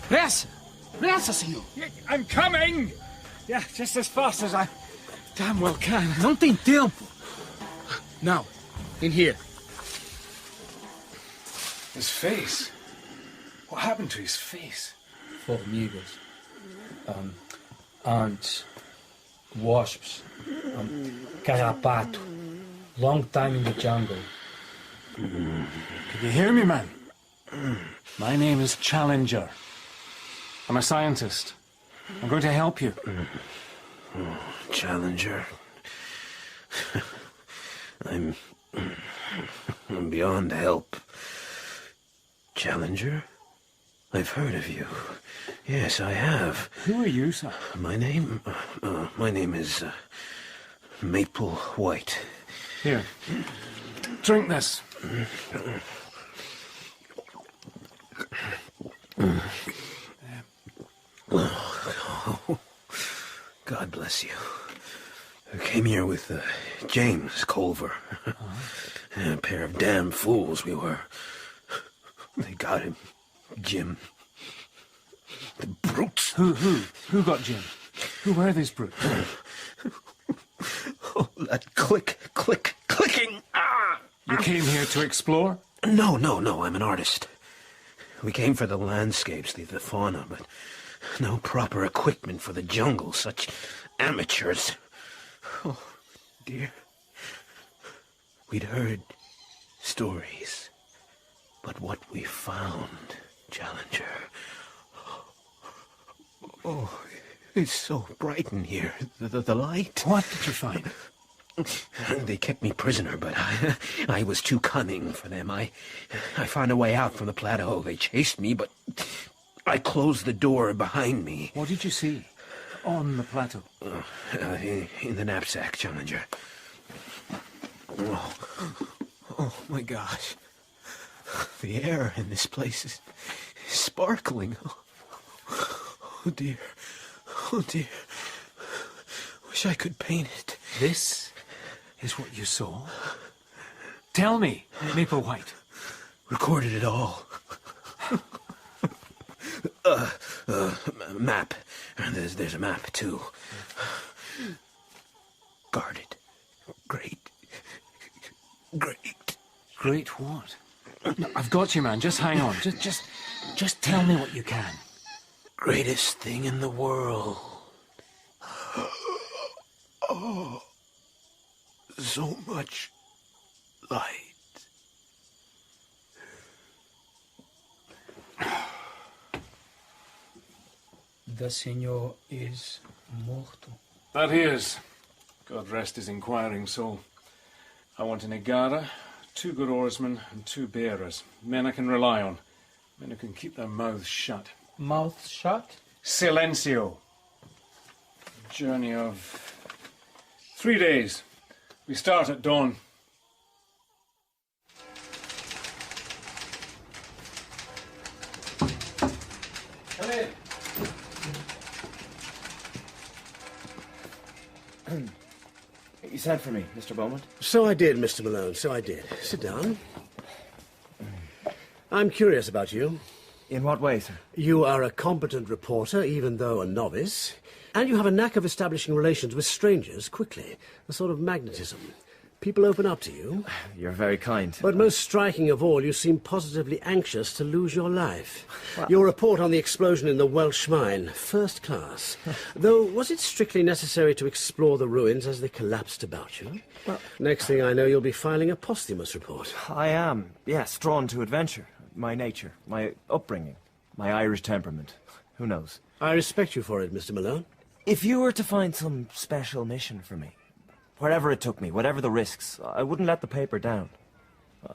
Pressa! Pressa, senhor! I'm coming! Yeah, just as fast as I damn well can. Não tem tempo! Now, in here. His face. What happened to his face? Formigas. Ants. Wasps. Carrapato. Long time in the jungle. Can you hear me, man? My name is Challenger. I'm a scientist. I'm going to help you. Challenger. I'm beyond help. Challenger? I've heard of you. Yes, I have. Who are you, sir? My name is Maple White. Here. Drink this. God bless you. I came here with James Culver. A pair of damn fools we were. They got him. Jim. The brutes. Who got Jim? Who were these brutes? Oh, that clicking. Ah! You came here to explore? No, I'm an artist. We came for the landscapes, the fauna, but no proper equipment for the jungle. Such amateurs. Oh, dear. We'd heard stories, but what we found, Challenger... Oh, it's so bright in here, the light. What did you find? They kept me prisoner, but I was too cunning for them. I found a way out from the plateau. They chased me, but I closed the door behind me. What did you see on the plateau? In the knapsack, Challenger. Oh, my gosh. The air in this place is sparkling. Oh, dear. Oh, dear. Wish I could paint it. This is what you saw? Tell me, Maple White. Recorded it all. Map. There's a map, too. Guarded. Great. Great what? No, I've got you, man. Just hang on. Just tell me what you can. Greatest thing in the world. Oh, so much light. The senor is morto. That he is. God rest his inquiring soul. I want an Igara, 2 good oarsmen, and 2 bearers. Men I can rely on. Men who can keep their mouths shut. Mouth shut? Silencio. A journey of 3 days. We start at dawn. Come in. You sent for me, Mr. Beaumont? So I did, Mr. Malone, so I did. Sit down. I'm curious about you. In what way, sir? You are a competent reporter, even though a novice. And you have a knack of establishing relations with strangers quickly. A sort of magnetism. People open up to you. You're very kind. But most striking of all, you seem positively anxious to lose your life. Well, your report on the explosion in the Welsh mine, first class. Though, was it strictly necessary to explore the ruins as they collapsed about you? Well, next thing I know, you'll be filing a posthumous report. I am, yes, drawn to adventure. My nature, my upbringing, my Irish temperament. Who knows? I respect you for it, Mr. Malone. If you were to find some special mission for me, wherever it took me, whatever the risks, I wouldn't let the paper down.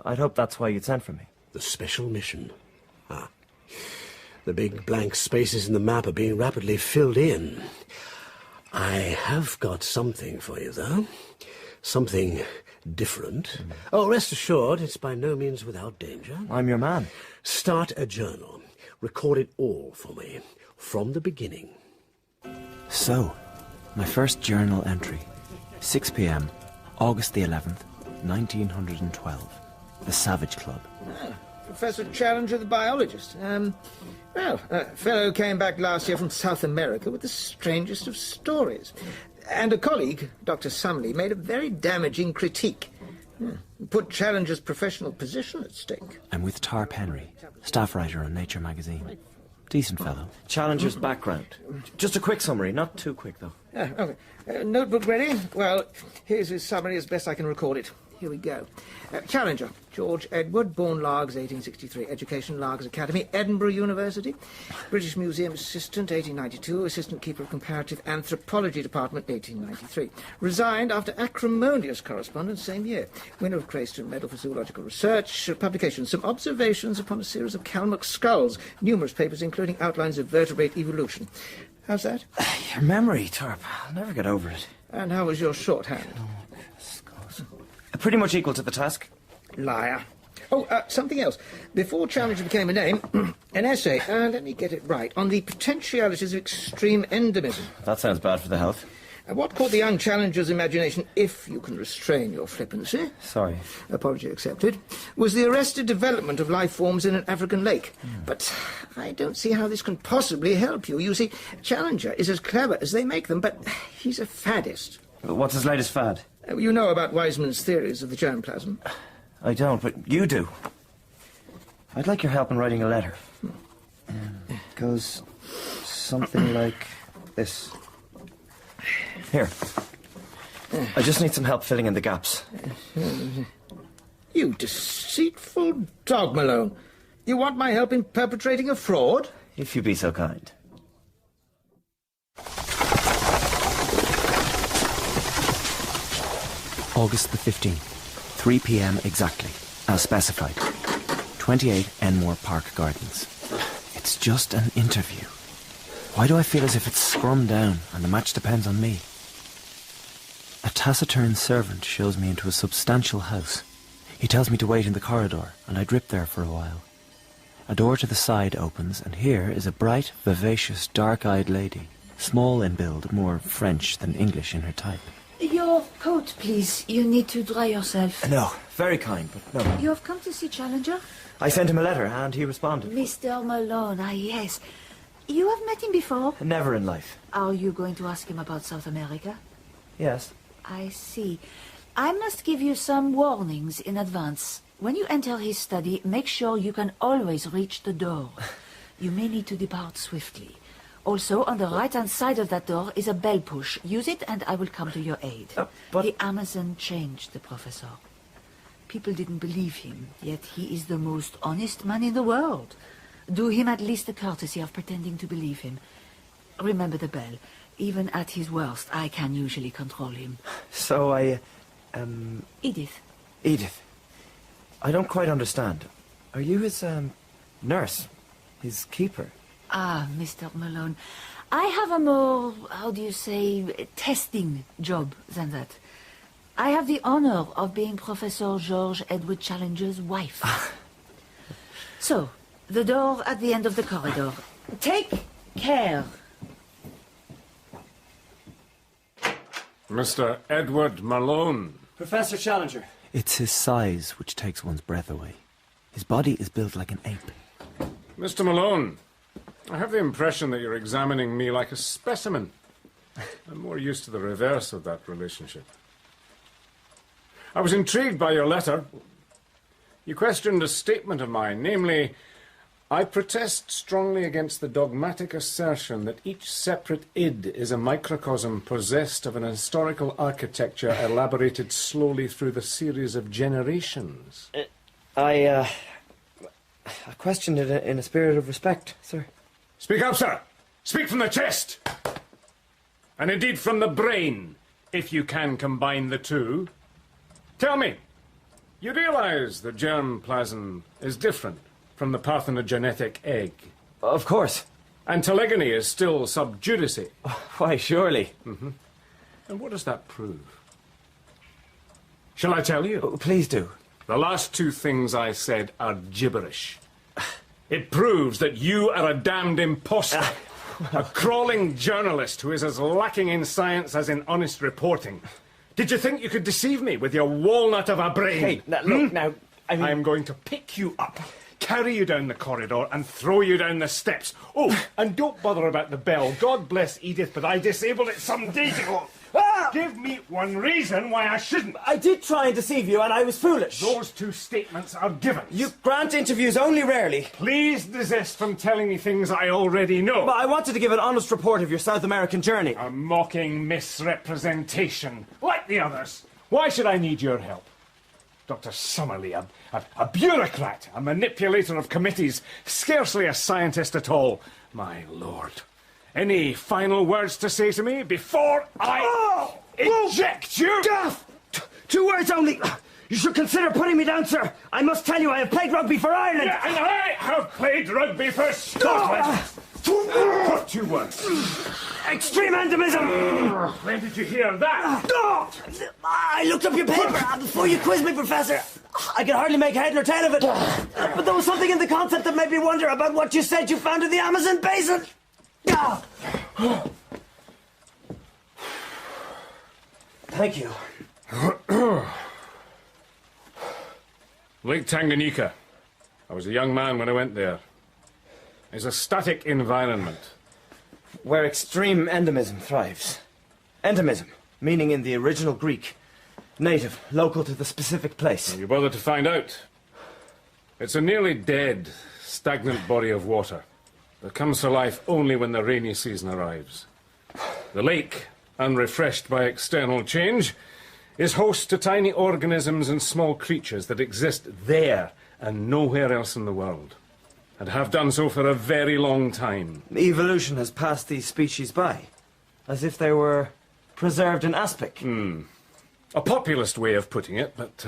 I'd hope that's why you'd sent for me. The special mission? Ah. The big blank spaces in the map are being rapidly filled in. I have got something for you, though. Something different. Oh, rest assured, it's by no means without danger. I'm your man. Start a journal. Record it all for me, from the beginning. So, my first journal entry. 6 p.m., August the 11th, 1912. The Savage Club. Professor Challenger, the biologist. Well, a fellow came back last year from South America with the strangest of stories. And a colleague, Dr. Sumley, made a very damaging critique. Put Challenger's professional position at stake. I'm with Tarp Henry, staff writer on Nature magazine. Decent fellow. Challenger's background. Just a quick summary, not too quick, though. Okay. Notebook ready? Well, here's his summary as best I can record it. Here we go. Challenger, George Edward, born Largs, 1863. Education, Largs Academy, Edinburgh University. British Museum Assistant, 1892. Assistant Keeper of Comparative Anthropology Department, 1893. Resigned after acrimonious correspondence, same year. Winner of Crayston Medal for Zoological Research. Publication, some observations upon a series of Kalmuck skulls. Numerous papers, including outlines of vertebrate evolution. How's that? Your memory, Tarp. I'll never get over it. And how was your shorthand? Pretty much equal to the task. Liar. Oh, something else. Before Challenger became a name, an essay, let me get it right, on the potentialities of extreme endemism. That sounds bad for the health. What caught the young Challenger's imagination, if you can restrain your flippancy? Sorry. Apology accepted. Was the arrested development of life forms in an African lake. But I don't see how this can possibly help you. You see, Challenger is as clever as they make them, but he's a faddist. What's his latest fad? You know about Weizmann's theories of the germplasm? I don't, but you do. I'd like your help in writing a letter. It goes something like this. Here. I just need some help filling in the gaps. You deceitful dog, Malone. You want my help in perpetrating a fraud? If you be so kind. August the 15th, 3 p.m. exactly, as specified. 28 Enmore Park Gardens. It's just an interview. Why do I feel as if it's scrummed down and the match depends on me? A taciturn servant shows me into a substantial house. He tells me to wait in the corridor, and I drip there for a while. A door to the side opens, and here is a bright, vivacious, dark-eyed lady, small in build, more French than English in her type. Your coat, please. You need to dry yourself. No, very kind, but no. You have come to see Challenger? I sent him a letter, and he responded. Mr. Malone, yes. You have met him before? Never in life. Are you going to ask him about South America? Yes. I see. I must give you some warnings in advance. When you enter his study, make sure you can always reach the door. You may need to depart swiftly. Also, on the right-hand side of that door is a bell push. Use it and I will come to your aid. But The Amazon changed the professor. People didn't believe him, yet he is the most honest man in the world. Do him at least the courtesy of pretending to believe him. Remember the bell. Even at his worst, I can usually control him. So Edith. Edith. I don't quite understand. Are you his, nurse? His keeper? Ah, Mr. Malone. I have a more, how do you say, testing job than that. I have the honor of being Professor George Edward Challenger's wife. So, the door at the end of the corridor. Take care. Mr. Edward Malone. Professor Challenger. It's his size which takes one's breath away. His body is built like an ape. Mr. Malone, I have the impression that you're examining me like a specimen. I'm more used to the reverse of that relationship. I was intrigued by your letter. You questioned a statement of mine, namely, I protest strongly against the dogmatic assertion that each separate id is a microcosm possessed of an historical architecture elaborated slowly through the series of generations. I questioned it in a spirit of respect, sir. Speak up, sir! Speak from the chest! And indeed from the brain, if you can combine the two. Tell me, you realize the germplasm is different from the parthenogenetic egg? Of course. And telegony is still sub judice. Why, surely. Mm-hmm. And what does that prove? Shall I tell you? Oh, please do. The last two things I said are gibberish. It proves that you are a damned imposter. A crawling journalist who is as lacking in science as in honest reporting. Did you think you could deceive me with your walnut of a brain? Hey, look, now, I mean... I'm going to pick you up, carry you down the corridor and throw you down the steps. Oh, and don't bother about the bell. God bless Edith, but I disabled it some days ago. Give me one reason why I shouldn't. I did try and deceive you, and I was foolish. Those two statements are given. You grant interviews only rarely. Please desist from telling me things I already know. But I wanted to give an honest report of your South American journey. A mocking misrepresentation, like the others. Why should I need your help? Dr. Summerlee, a bureaucrat, a manipulator of committees, scarcely a scientist at all. My lord. Any final words to say to me before I eject you? Gaff! 2 words only. You should consider putting me down, sir. I must tell you, I have played rugby for Ireland. Yeah, and I have played rugby for Scotland. Put 2 words. Extreme endemism. When did you hear that? I looked up your paper before you quizzed me, Professor. I could hardly make head nor tail of it. But there was something in the concept that made me wonder about what you said you found in the Amazon basin. Thank you. Lake Tanganyika. I was a young man when I went there. It's a static environment. Where extreme endemism thrives. Endemism, meaning in the original Greek. Native, local to the specific place. You bother to find out. It's a nearly dead, stagnant body of water that comes to life only when the rainy season arrives. The lake, unrefreshed by external change, is host to tiny organisms and small creatures that exist there and nowhere else in the world, and have done so for a very long time. Evolution has passed these species by, as if they were preserved in aspic. A populist way of putting it, but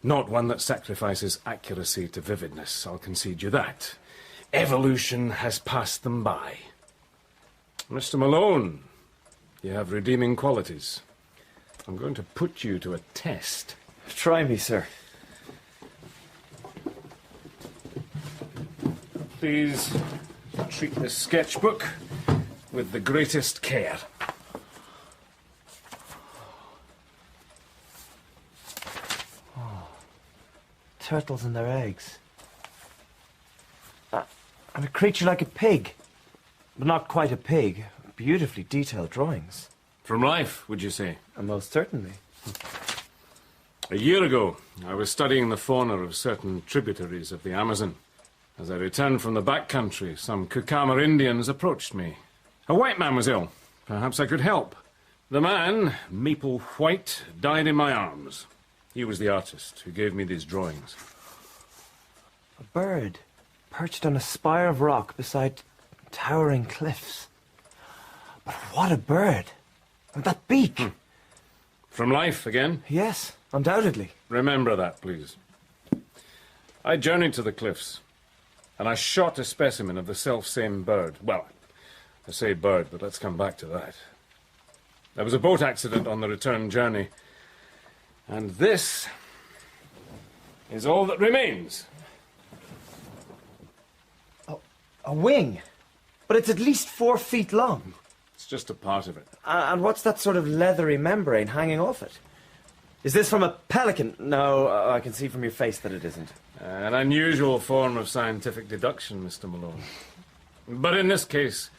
not one that sacrifices accuracy to vividness, I'll concede you that. Evolution has passed them by. Mr. Malone, you have redeeming qualities. I'm going to put you to a test. Try me, sir. Please treat this sketchbook with the greatest care. Turtles and their eggs. And a creature like a pig. But not quite a pig. Beautifully detailed drawings. From life, would you say? Most certainly. A year ago, I was studying the fauna of certain tributaries of the Amazon. As I returned from the backcountry, some Kukamar Indians approached me. A white man was ill. Perhaps I could help. The man, Maple White, died in my arms. He was the artist who gave me these drawings. A bird, perched on a spire of rock beside towering cliffs. But what a bird! And that beak! From life again? Yes, undoubtedly. Remember that, please. I journeyed to the cliffs, and I shot a specimen of the self-same bird. Well, I say bird, but let's come back to that. There was a boat accident on the return journey, and this is all that remains. A wing? But it's at least 4 feet long. It's just a part of it. And what's that sort of leathery membrane hanging off it? Is this from a pelican? No, I can see from your face that it isn't. An unusual form of scientific deduction, Mr. Malone. But in this case,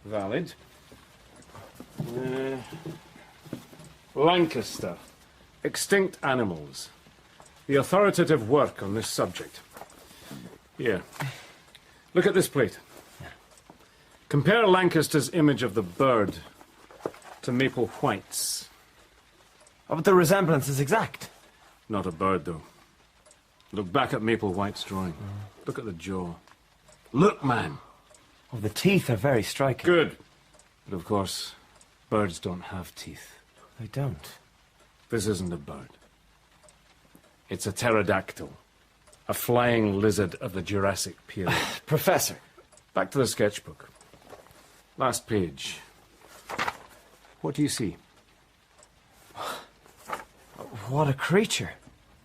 valid. Lancaster. Extinct Animals. The authoritative work on this subject. Here. Look at this plate. Compare Lancaster's image of the bird to Maple White's. Oh, but the resemblance is exact. Not a bird, though. Look back at Maple White's drawing. Look at the jaw. Look, man! Oh, the teeth are very striking. Good. But of course, birds don't have teeth. They don't. This isn't a bird. It's a pterodactyl. A flying lizard of the Jurassic period. Professor. Back to the sketchbook. Last page. What do you see? What a creature.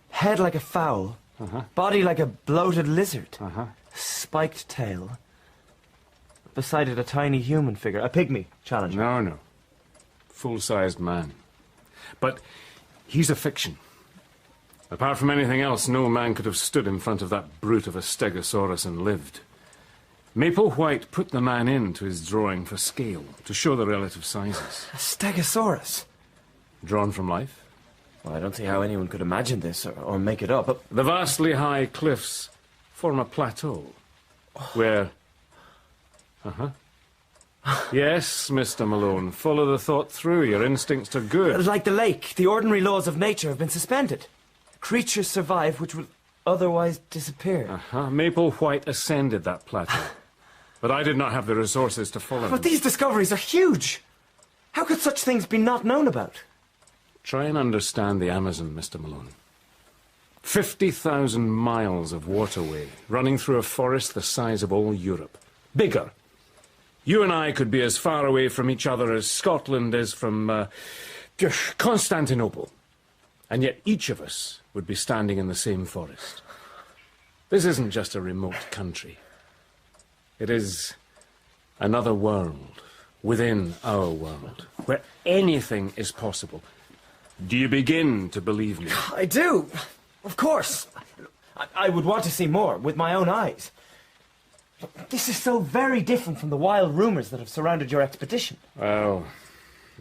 Head like a fowl. Body like a bloated lizard. Spiked tail. Beside it, a tiny human figure. A pygmy challenger. No. Full-sized man. But he's a fiction. Apart from anything else, no man could have stood in front of that brute of a Stegosaurus and lived. Maple White put the man into his drawing for scale, to show the relative sizes. A Stegosaurus? Drawn from life? Well, I don't see how anyone could imagine this or make it up. But The vastly high cliffs form a plateau, where... Yes, Mr. Malone, follow the thought through. Your instincts are good. like the lake, the ordinary laws of nature have been suspended. Creatures survive which would otherwise disappear. Maple White ascended that plateau, but I did not have the resources to follow him. But these discoveries are huge. How could such things be not known about? Try and understand the Amazon, Mr. Malone. 50,000 miles of waterway running through a forest the size of all Europe. Bigger. You and I could be as far away from each other as Scotland is from Constantinople. And yet each of us would be standing in the same forest. This isn't just a remote country. It is another world within our world, where anything is possible. Do you begin to believe me? I do. Of course. I would want to see more with my own eyes. But this is so very different from the wild rumours that have surrounded your expedition. Well,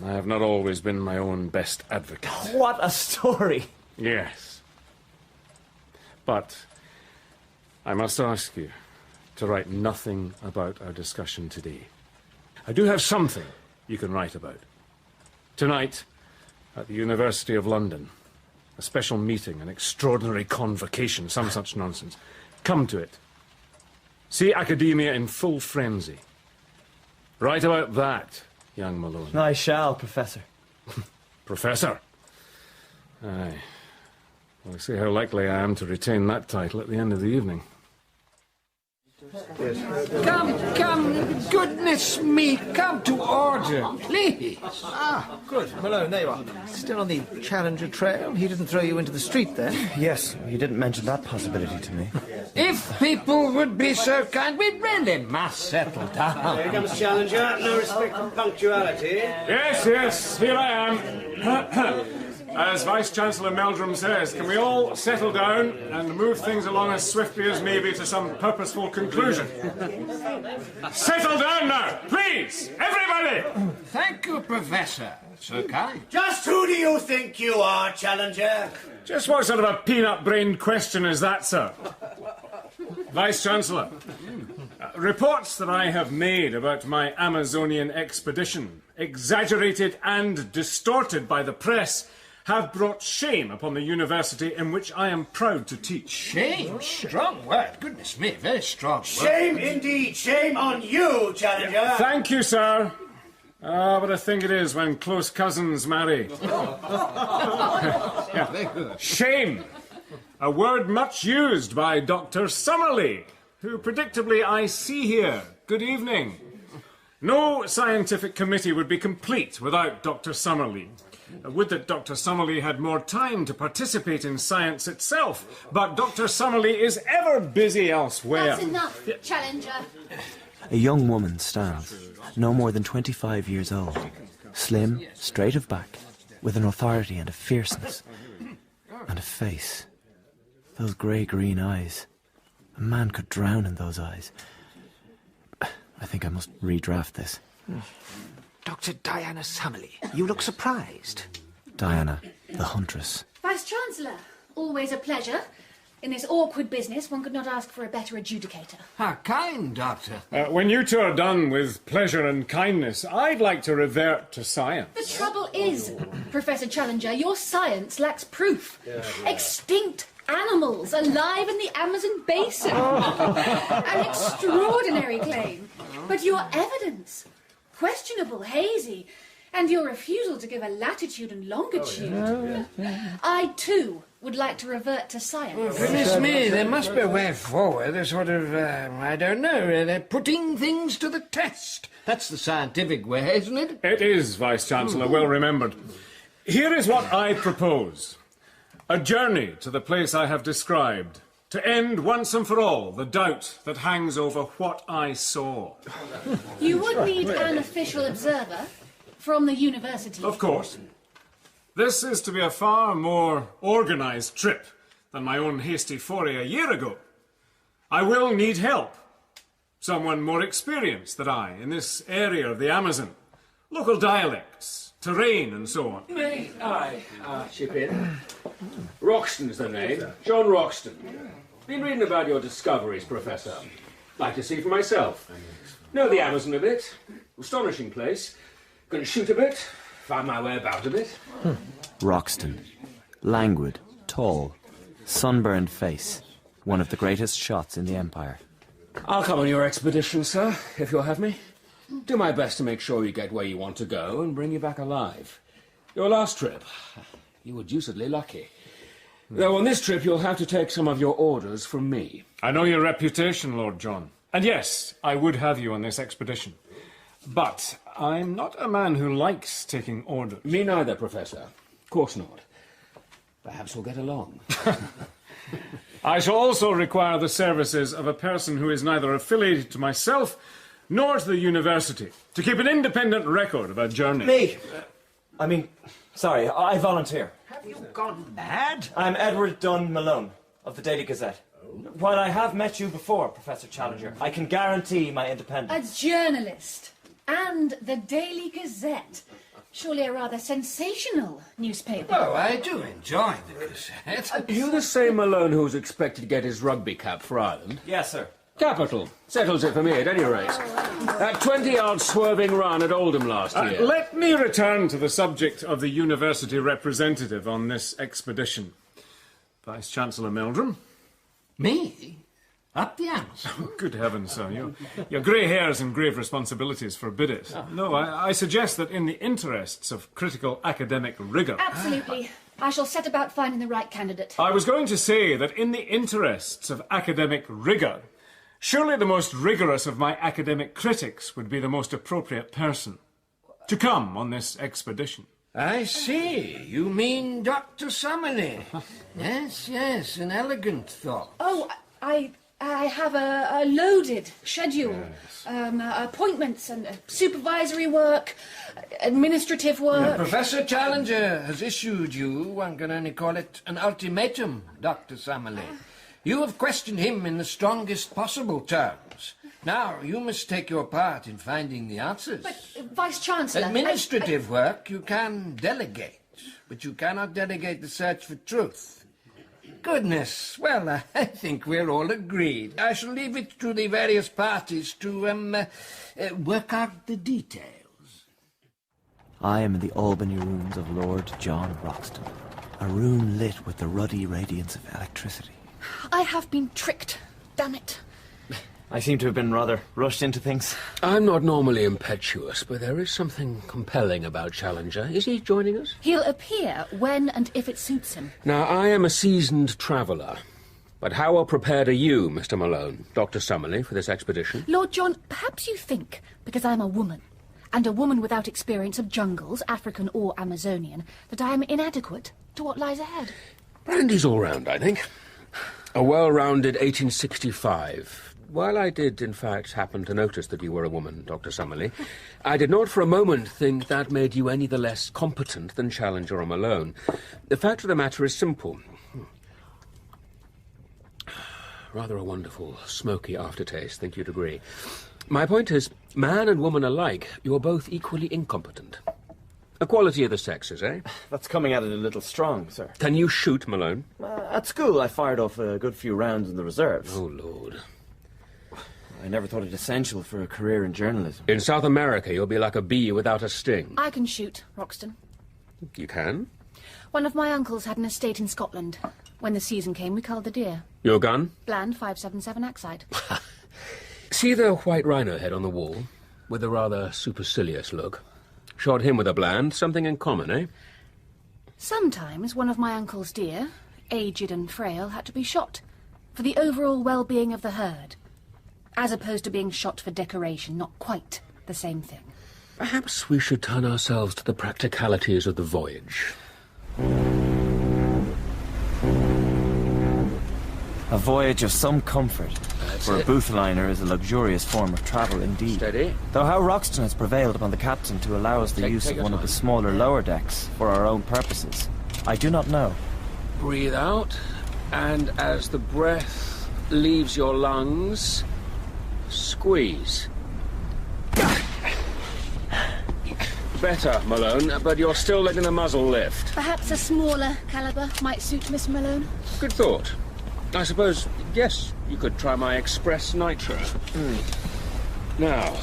I have not always been my own best advocate. What a story. Yes. But I must ask you to write nothing about our discussion today. I do have something you can write about. Tonight, at the University of London, a special meeting, an extraordinary convocation, some such nonsense. Come to it. See academia in full frenzy. Write about that, young Malone. I shall, Professor. Professor? Aye. We'll see how likely I am to retain that title at the end of the evening. Come, goodness me, come to order, please. Good. Malone, there you are. Still on the Challenger trail? He didn't throw you into the street then? Yes, you didn't mention that possibility to me. If people would be so kind, we really must settle down. Here comes Challenger. No respect for punctuality. Yes, here I am. As Vice-Chancellor Meldrum says, can we all settle down and move things along as swiftly as may be to some purposeful conclusion? Settle down now, please, everybody! Thank you, Professor. So kind. Just who do you think you are, Challenger? Just what sort of a peanut-brained question is that, sir? Vice-Chancellor, reports that I have made about my Amazonian expedition, exaggerated and distorted by the press, have brought shame upon the university in which I am proud to teach. Shame? Strong word. Goodness me, very strong word. Shame indeed. Shame on you, Challenger. Thank you, sir. What a thing it is when close cousins marry. Shame. A word much used by Dr. Summerlee, who predictably I see here. Good evening. No scientific committee would be complete without Dr. Summerlee. Would that Dr. Summerlee had more time to participate in science itself, but Dr. Summerlee is ever busy elsewhere. That's enough, Challenger. A young woman stands, no more than 25 years old, slim, straight of back, with an authority and a fierceness, and a face. Those grey-green eyes. A man could drown in those eyes. I think I must redraft this. Dr. Diana Summerlee, you look surprised. Diana, the huntress. Vice-Chancellor, always a pleasure. In this awkward business, one could not ask for a better adjudicator. How kind, Doctor. When you two are done with pleasure and kindness, I'd like to revert to science. The trouble is, Professor Challenger, your science lacks proof. Extinct animals alive in the Amazon basin. An extraordinary claim. But your evidence, questionable, hazy, and your refusal to give a latitude and longitude. I, too, would like to revert to science. Goodness me, there must be a way forward, a sort of, I don't know, putting things to the test. That's the scientific way, isn't it? It is, Vice-Chancellor, well remembered. Here is what I propose. A journey to the place I have described, to end once and for all the doubt that hangs over what I saw. You would need an official observer from the university. Of course. This is to be a far more organised trip than my own hasty foray a year ago. I will need help. Someone more experienced than I in this area of the Amazon. Local dialects, terrain and so on. May I chip in? Roxton's the name. John Roxton. Been reading about your discoveries, Professor. Like to see for myself. Know the Amazon a bit. Astonishing place. Can shoot a bit. Find my way about a bit. Roxton. Languid, tall, sunburned face. One of the greatest shots in the Empire. I'll come on your expedition, sir, if you'll have me. Do my best to make sure you get where you want to go and bring you back alive. Your last trip, you were deucedly lucky. Though on this trip you'll have to take some of your orders from me. I know your reputation, Lord John. And yes, I would have you on this expedition. But I'm not a man who likes taking orders. Me neither, Professor. Of course not. Perhaps we'll get along. I shall also require the services of a person who is neither affiliated to myself nor to the university, to keep an independent record of our journey. Me! Sorry, I volunteer. Have you gone mad? I'm Edward Dunn Malone, of the Daily Gazette. While I have met you before, Professor Challenger, I can guarantee my independence. A journalist. And the Daily Gazette. Surely a rather sensational newspaper. Oh, I do enjoy the Gazette. Are you the same Malone who was expected to get his rugby cap for Ireland? Yes, sir. Capital. Settles it for me at any rate. That 20-yard swerving run at Oldham last year. Let me return to the subject of the university representative on this expedition. Vice-Chancellor Meldrum. Me? Up the Amazon? Oh, good heavens, sir. Your grey hairs and grave responsibilities forbid it. No, I suggest that in the interests of critical academic rigour... Absolutely. I shall set about finding the right candidate. I was going to say that in the interests of academic rigour, surely the most rigorous of my academic critics would be the most appropriate person to come on this expedition. I see. You mean Dr. Summerlee. Yes, an elegant thought. Oh, I have a loaded schedule. Appointments and supervisory work, administrative work. Professor Challenger has issued you, one can only call it an ultimatum, Dr. Summerlee. You have questioned him in the strongest possible terms. Now, you must take your part in finding the answers. But, Vice-Chancellor... Administrative work you can delegate, but you cannot delegate the search for truth. Goodness, well, I think we're all agreed. I shall leave it to the various parties to, work out the details. I am in the Albany rooms of Lord John Roxton, a room lit with the ruddy radiance of electricity. I have been tricked. Damn it. I seem to have been rather rushed into things. I'm not normally impetuous, but there is something compelling about Challenger. Is he joining us? He'll appear when and if it suits him. Now, I am a seasoned traveller. But how well prepared are you, Mr. Malone, Dr. Summerlee, for this expedition? Lord John, perhaps you think, because I'm a woman, and a woman without experience of jungles, African or Amazonian, that I am inadequate to what lies ahead. Brandy's all round, I think. A well-rounded 1865. While I did, in fact, happen to notice that you were a woman, Dr. Summerlee, I did not for a moment think that made you any the less competent than Challenger or Malone. The fact of the matter is simple. Rather a wonderful, smoky aftertaste, think you'd agree. My point is, man and woman alike, you're both equally incompetent. Equality of the sexes, eh? That's coming at it a little strong, sir. Can you shoot, Malone? At school, I fired off a good few rounds in the reserves. Oh, Lord. I never thought it essential for a career in journalism. In South America, you'll be like a bee without a sting. I can shoot, Roxton. You can? One of my uncles had an estate in Scotland. When the season came, we culled the deer. Your gun? Bland 577 Axide. See the white rhino head on the wall? With a rather supercilious look. Shot him with a Bland, something in common, eh? Sometimes one of my uncle's deer, aged and frail, had to be shot for the overall well-being of the herd. As opposed to being shot for decoration, not quite the same thing. Perhaps we should turn ourselves to the practicalities of the voyage. A voyage of some comfort. For a booth-liner is a luxurious form of travel indeed. Steady. Though how Roxton has prevailed upon the captain to allow us the use of one of the smaller lower decks for our own purposes, I do not know. Breathe out. And as the breath leaves your lungs, squeeze. Better, Malone, but you're still letting the muzzle lift. Perhaps a smaller caliber might suit Miss Malone. Good thought. I suppose, yes, you could try my Express Nitro. Now.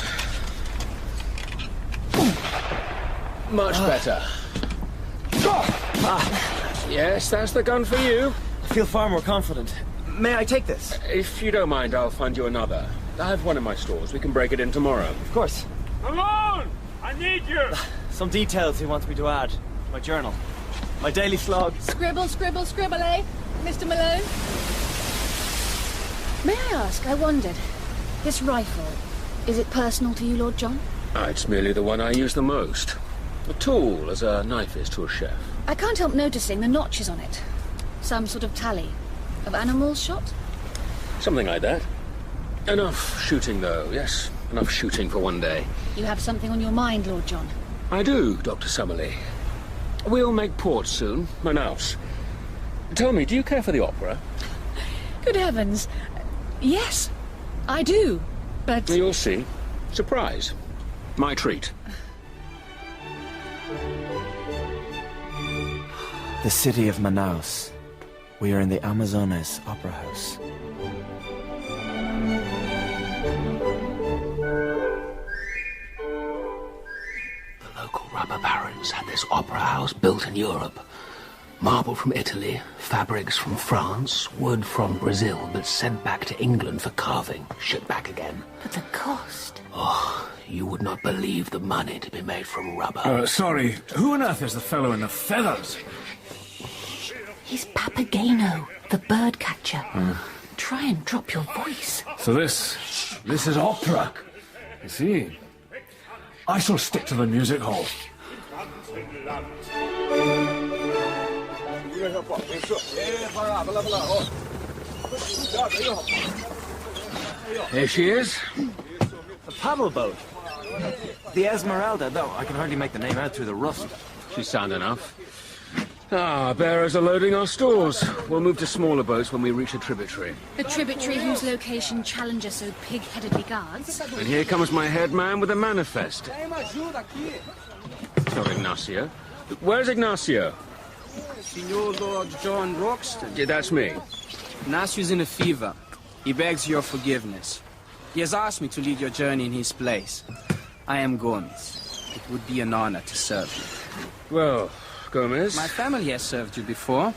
Much better. Yes, that's the gun for you. I feel far more confident. May I take this? If you don't mind, I'll find you another. I have one in my stores. We can break it in tomorrow. Of course. Malone! I need you! Some details he wants me to add. My journal. My daily slog. Scribble, scribble, scribble, eh, Mr. Malone? May I ask, I wondered, this rifle, is it personal to you, Lord John? It's merely the one I use the most. A tool, as a knife is to a chef. I can't help noticing the notches on it. Some sort of tally. Of animals shot? Something like that. Enough shooting, though, yes. Enough shooting for one day. You have something on your mind, Lord John. I do, Dr. Summerlee. We'll make port soon, Manaus. Tell me, do you care for the opera? Good heavens. Yes, I do, but... You'll see. Surprise. My treat. The city of Manaus. We are in the Amazonas Opera House. The local rubber barons had this opera house built in Europe. Marble from Italy, fabrics from France, wood from Brazil, but sent back to England for carving, shipped back again. But the cost... Oh, you would not believe the money to be made from rubber. Sorry, who on earth is the fellow in the feathers? He's Papageno, the bird catcher. Try and drop your voice. So this is opera. I see. I shall stick to the music hall. Here she is. A paddle boat. The Esmeralda, though I can hardly make the name out through the rust. She's sound enough. Bearers are loading our stores. We'll move to smaller boats when we reach a tributary. The tributary whose location Challenger so pig-headedly guards. And here comes my head man with a manifest. It's not Ignacio. Where's Ignacio? Senor Lord John Roxton. Yeah, that's me. Ignacio's in a fever. He begs your forgiveness. He has asked me to lead your journey in his place. I am Gomez. It would be an honor to serve you. Well, Gomez? My family has served you before.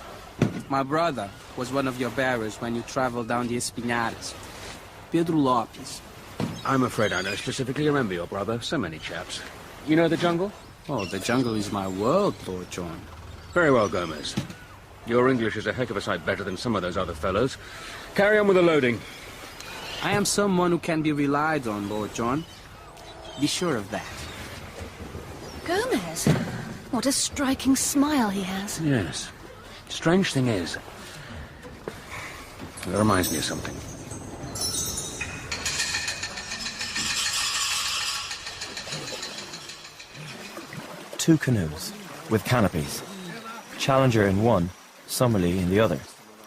My brother was one of your bearers when you traveled down the Espinharas. Pedro Lopes. I'm afraid I don't specifically remember your brother. So many chaps. You know the jungle? Oh, the jungle is my world, Lord John. Very well, Gomez. Your English is a heck of a sight better than some of those other fellows. Carry on with the loading. I am someone who can be relied on, Lord John. Be sure of that. Gomez, what a striking smile he has. Yes. Strange thing is, it reminds me of something. Two canoes, with canopies. Challenger in one, Summerlee in the other.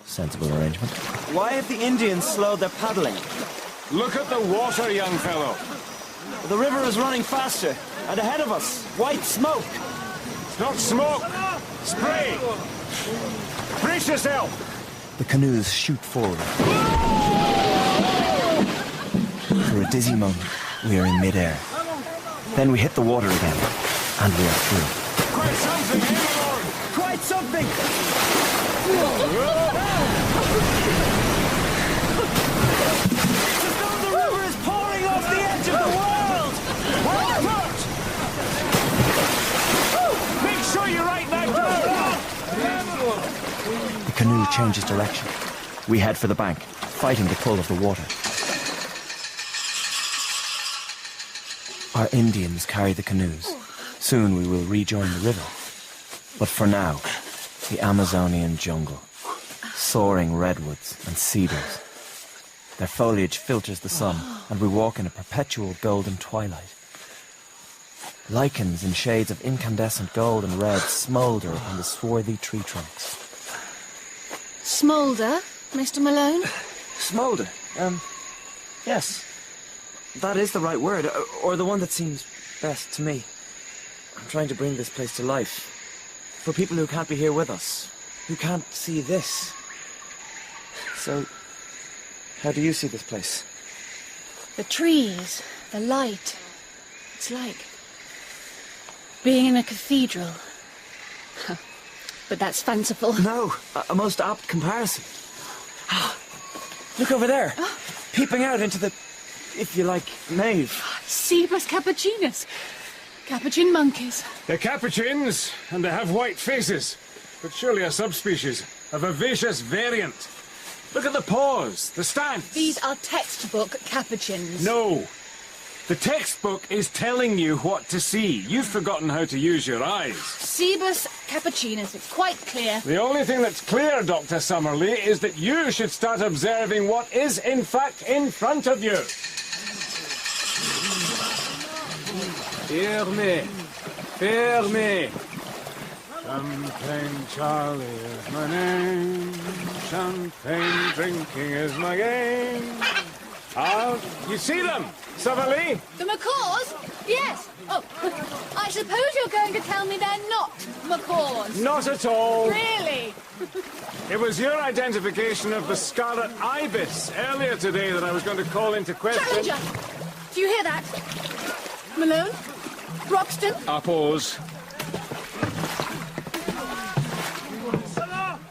Sensible arrangement. Why have the Indians slowed their paddling? Look at the water, young fellow. The river is running faster, and ahead of us, white smoke. It's not smoke. Spray. Brace yourself. The canoes shoot forward. For a dizzy moment, we are in midair. Then we hit the water again, and we are through. Quite something, Lord. Quite something! The river is pouring off the edge of the world! Hold it! Make sure you write that down! The canoe changes direction. We head for the bank, fighting the pull of the water. Our Indians carry the canoes. Soon we will rejoin the river. But for now, the Amazonian jungle. Soaring redwoods and cedars. Their foliage filters the sun, and we walk in a perpetual golden twilight. Lichens in shades of incandescent gold and red smoulder upon the swarthy tree trunks. Smolder, Mr. Malone? Smolder. Yes. That is the right word, or the one that seems best to me. I'm trying to bring this place to life. For people who can't be here with us, who can't see this. So, how do you see this place? The trees, the light. It's like being in a cathedral. But that's fanciful. No, a most apt comparison. Look over there, peeping out into the, if you like, nave. Cebus capucinus. Capuchin monkeys. They're capuchins, and they have white faces, but surely a subspecies, a vivacious variant. Look at the paws, the stance. These are textbook capuchins. No. The textbook is telling you what to see. You've forgotten how to use your eyes. Cebus capucinus, it's quite clear. The only thing that's clear, Dr. Summerlee, is that you should start observing what is, in fact, in front of you. Fermez. Fermez. Champagne Charlie is my name. Champagne drinking is my game. You see them, Summerlee? The macaws? Yes. Oh, I suppose you're going to tell me they're not macaws. Not at all. Really? It was your identification of the scarlet ibis earlier today that I was going to call into question. Challenger! Do you hear that? Malone? Roxton? Pause.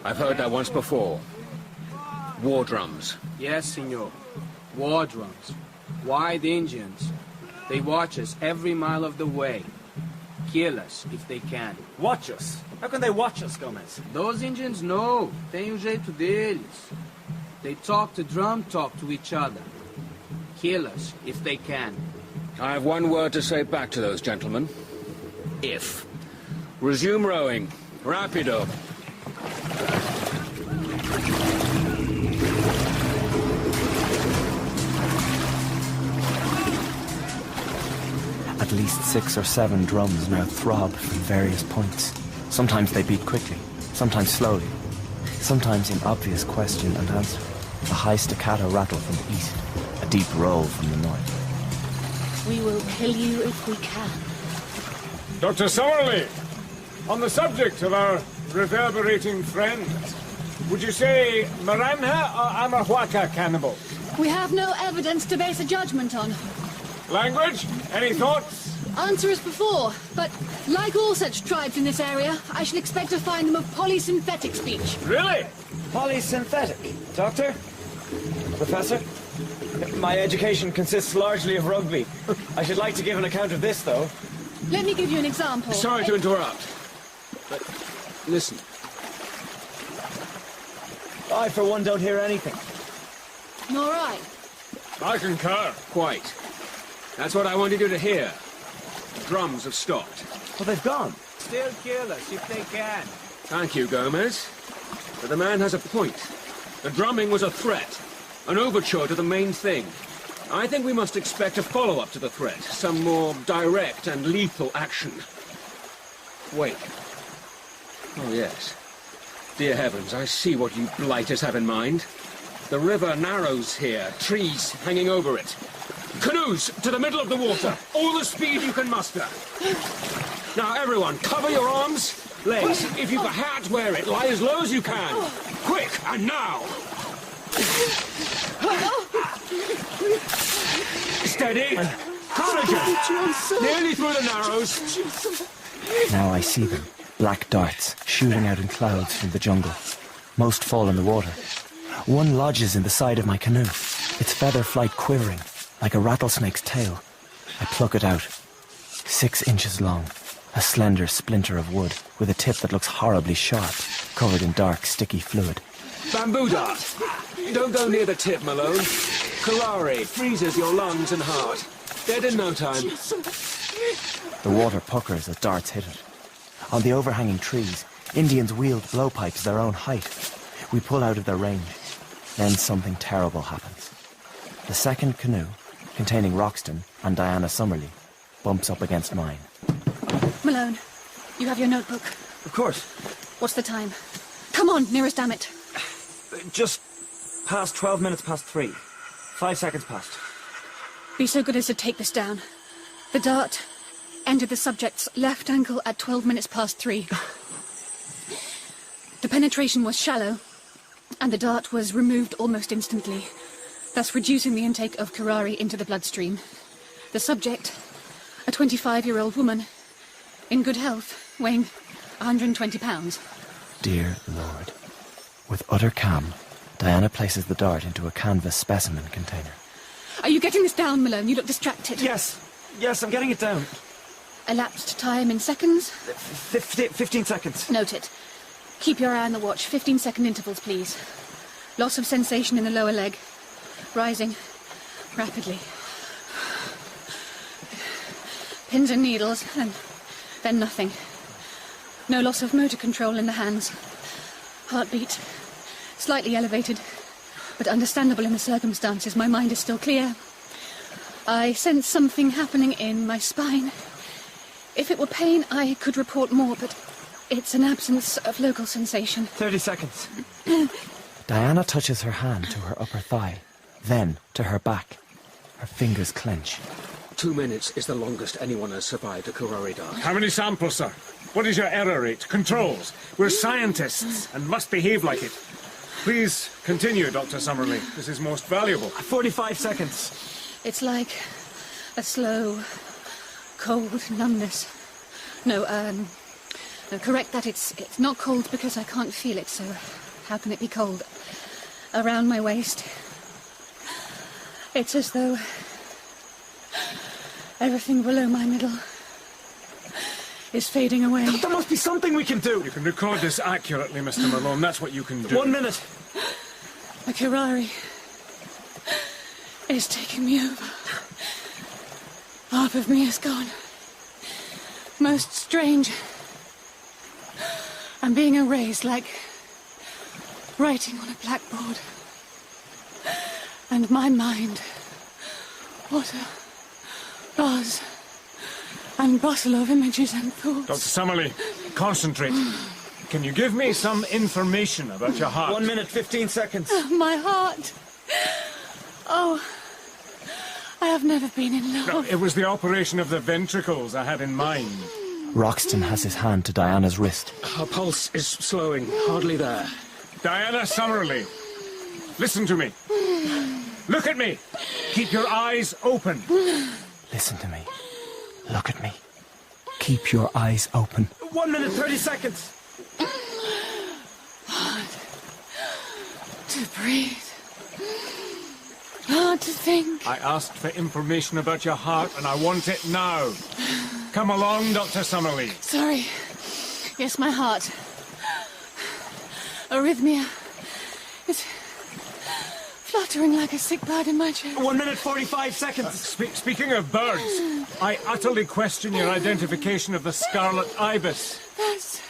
I've heard that once before. War drums. Yes, senor. War drums. White Indians. They watch us every mile of the way. Kill us if they can. Watch us? How can they watch us, Gomez? Those Indians know. Tem o jeito deles. They talk to drum talk to each other. Kill us if they can. I have one word to say back to those gentlemen. If. Resume rowing. Rapido. At least 6 or 7 drums now throb from various points. Sometimes they beat quickly, sometimes slowly, sometimes in obvious question and answer. A high staccato rattle from the east, a deep roll from the north. We will kill you if we can. Dr. Summerlee, on the subject of our reverberating friend, would you say Maranja or Amahuaca cannibal? We have no evidence to base a judgment on. Language? Any thoughts? Answer as before, but like all such tribes in this area, I shall expect to find them of polysynthetic speech. Really? Polysynthetic. Doctor? Professor? My education consists largely of rugby. I should like to give an account of this, though. Let me give you an example. Sorry to interrupt, but listen. I, for one, don't hear anything. Nor I. I concur. Quite. That's what I wanted you to hear. The drums have stopped. Well, they've gone. Still kill us if they can. Thank you, Gomez. But the man has a point. The drumming was a threat. An overture to the main thing. I think we must expect a follow-up to the threat. Some more direct and lethal action. Wait. Oh, yes. Dear heavens, I see what you blighters have in mind. The river narrows here, trees hanging over it. Canoes to the middle of the water. All the speed you can muster. Now, everyone, cover your arms, legs. If you've a hat, wear it. Lie as low as you can. Quick, and now. Steady. Courage. Nearly through the narrows. Now I see them, black darts, shooting out in clouds from the jungle. Most fall in the water. One lodges in the side of my canoe, its feather flight quivering, like a rattlesnake's tail. I pluck it out. 6 inches long, a slender splinter of wood, with a tip that looks horribly sharp, covered in dark, sticky fluid. Bamboo dart. Don't go near the tip, Malone. Curare freezes your lungs and heart. Dead in no time. The water puckers as darts hit it. On the overhanging trees, Indians wield blowpipes their own height. We pull out of their range. Then something terrible happens. The second canoe, containing Roxton and Diana Summerlee, bumps up against mine. Malone, you have your notebook. Of course. What's the time? Come on, nearest damn it. Just past 12 minutes past 3. 5 seconds past. Be so good as to take this down. The dart entered the subject's left ankle at 12 minutes past 3. The penetration was shallow, and the dart was removed almost instantly, thus reducing the intake of curare into the bloodstream. The subject, a 25-year-old woman, in good health, weighing 120 pounds. Dear Lord. With utter calm, Diana places the dart into a canvas specimen container. Are you getting this down, Malone? You look distracted. Yes, I'm getting it down. Elapsed time in seconds? 15 seconds. Note it. Keep your eye on the watch. 15-second intervals, please. Loss of sensation in the lower leg. Rising rapidly. Pins and needles, and then nothing. No loss of motor control in the hands. Heartbeat slightly elevated, but understandable in the circumstances. My mind is still clear. I sense something happening in my spine. If it were pain, I could report more, but it's an absence of local sensation. 30 seconds. Diana touches her hand to her upper thigh, then to her back. Her fingers clench. 2 minutes is the longest anyone has survived a curare dart. How many samples, sir? What is your error rate? Controls? We're scientists and must behave like it. Please continue, Dr. Summerlee. This is most valuable. 45 seconds. It's like a slow, cold numbness. No, correct that it's not cold because I can't feel it, so how can it be cold? Around my waist. It's as though everything below my middle is fading away. There must be something we can do. You can record this accurately, Mr. Malone. That's what you can do. 1 minute. The curare is taking me over. Half of me is gone. Most strange. I'm being erased like writing on a blackboard. And my mind, what a buzz and bustle of images and thoughts. Dr. Summerlee, concentrate. Can you give me some information about your heart? 1 minute, 15 seconds. My heart. Oh, I have never been in love. No, it was the operation of the ventricles I had in mind. Roxton has his hand to Diana's wrist. Her pulse is slowing, hardly there. Diana Summerlee, listen to me. Look at me. Keep your eyes open. Listen to me. Look at me. Keep your eyes open. 1 minute, 30 seconds. Hard to breathe. Hard to think. I asked for information about your heart, and I want it now. Come along, Dr. Summerlee. Sorry. Yes, my heart. Arrhythmia. It's fluttering like a sick bird in my chest. 1 minute, 45 seconds. Speaking of birds, I utterly question your identification of the scarlet ibis. That's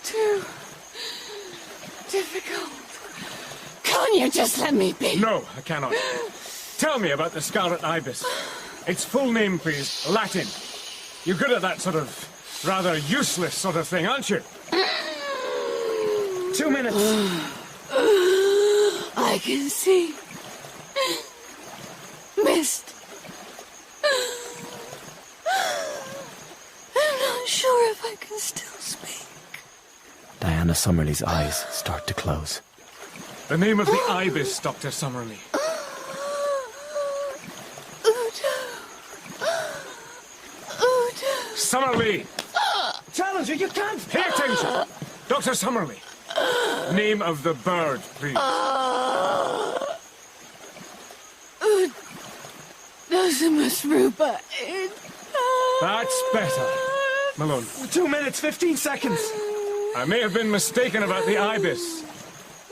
too difficult. Can't you just let me be? No, I cannot. Tell me about the scarlet ibis. Its full name, please. Latin. You're good at that sort of rather useless sort of thing, aren't you? 2 minutes. I can see mist. I'm not sure if I can still speak. Diana Summerlee's eyes start to close. The name of the ibis, Dr. Summerlee. Summerlee! Challenger, you can't! Pay attention! Dr. Summerlee. Name of the bird, please. Dosimus rupa. That's better. Malone. 2 minutes, 15 seconds. I may have been mistaken about the ibis.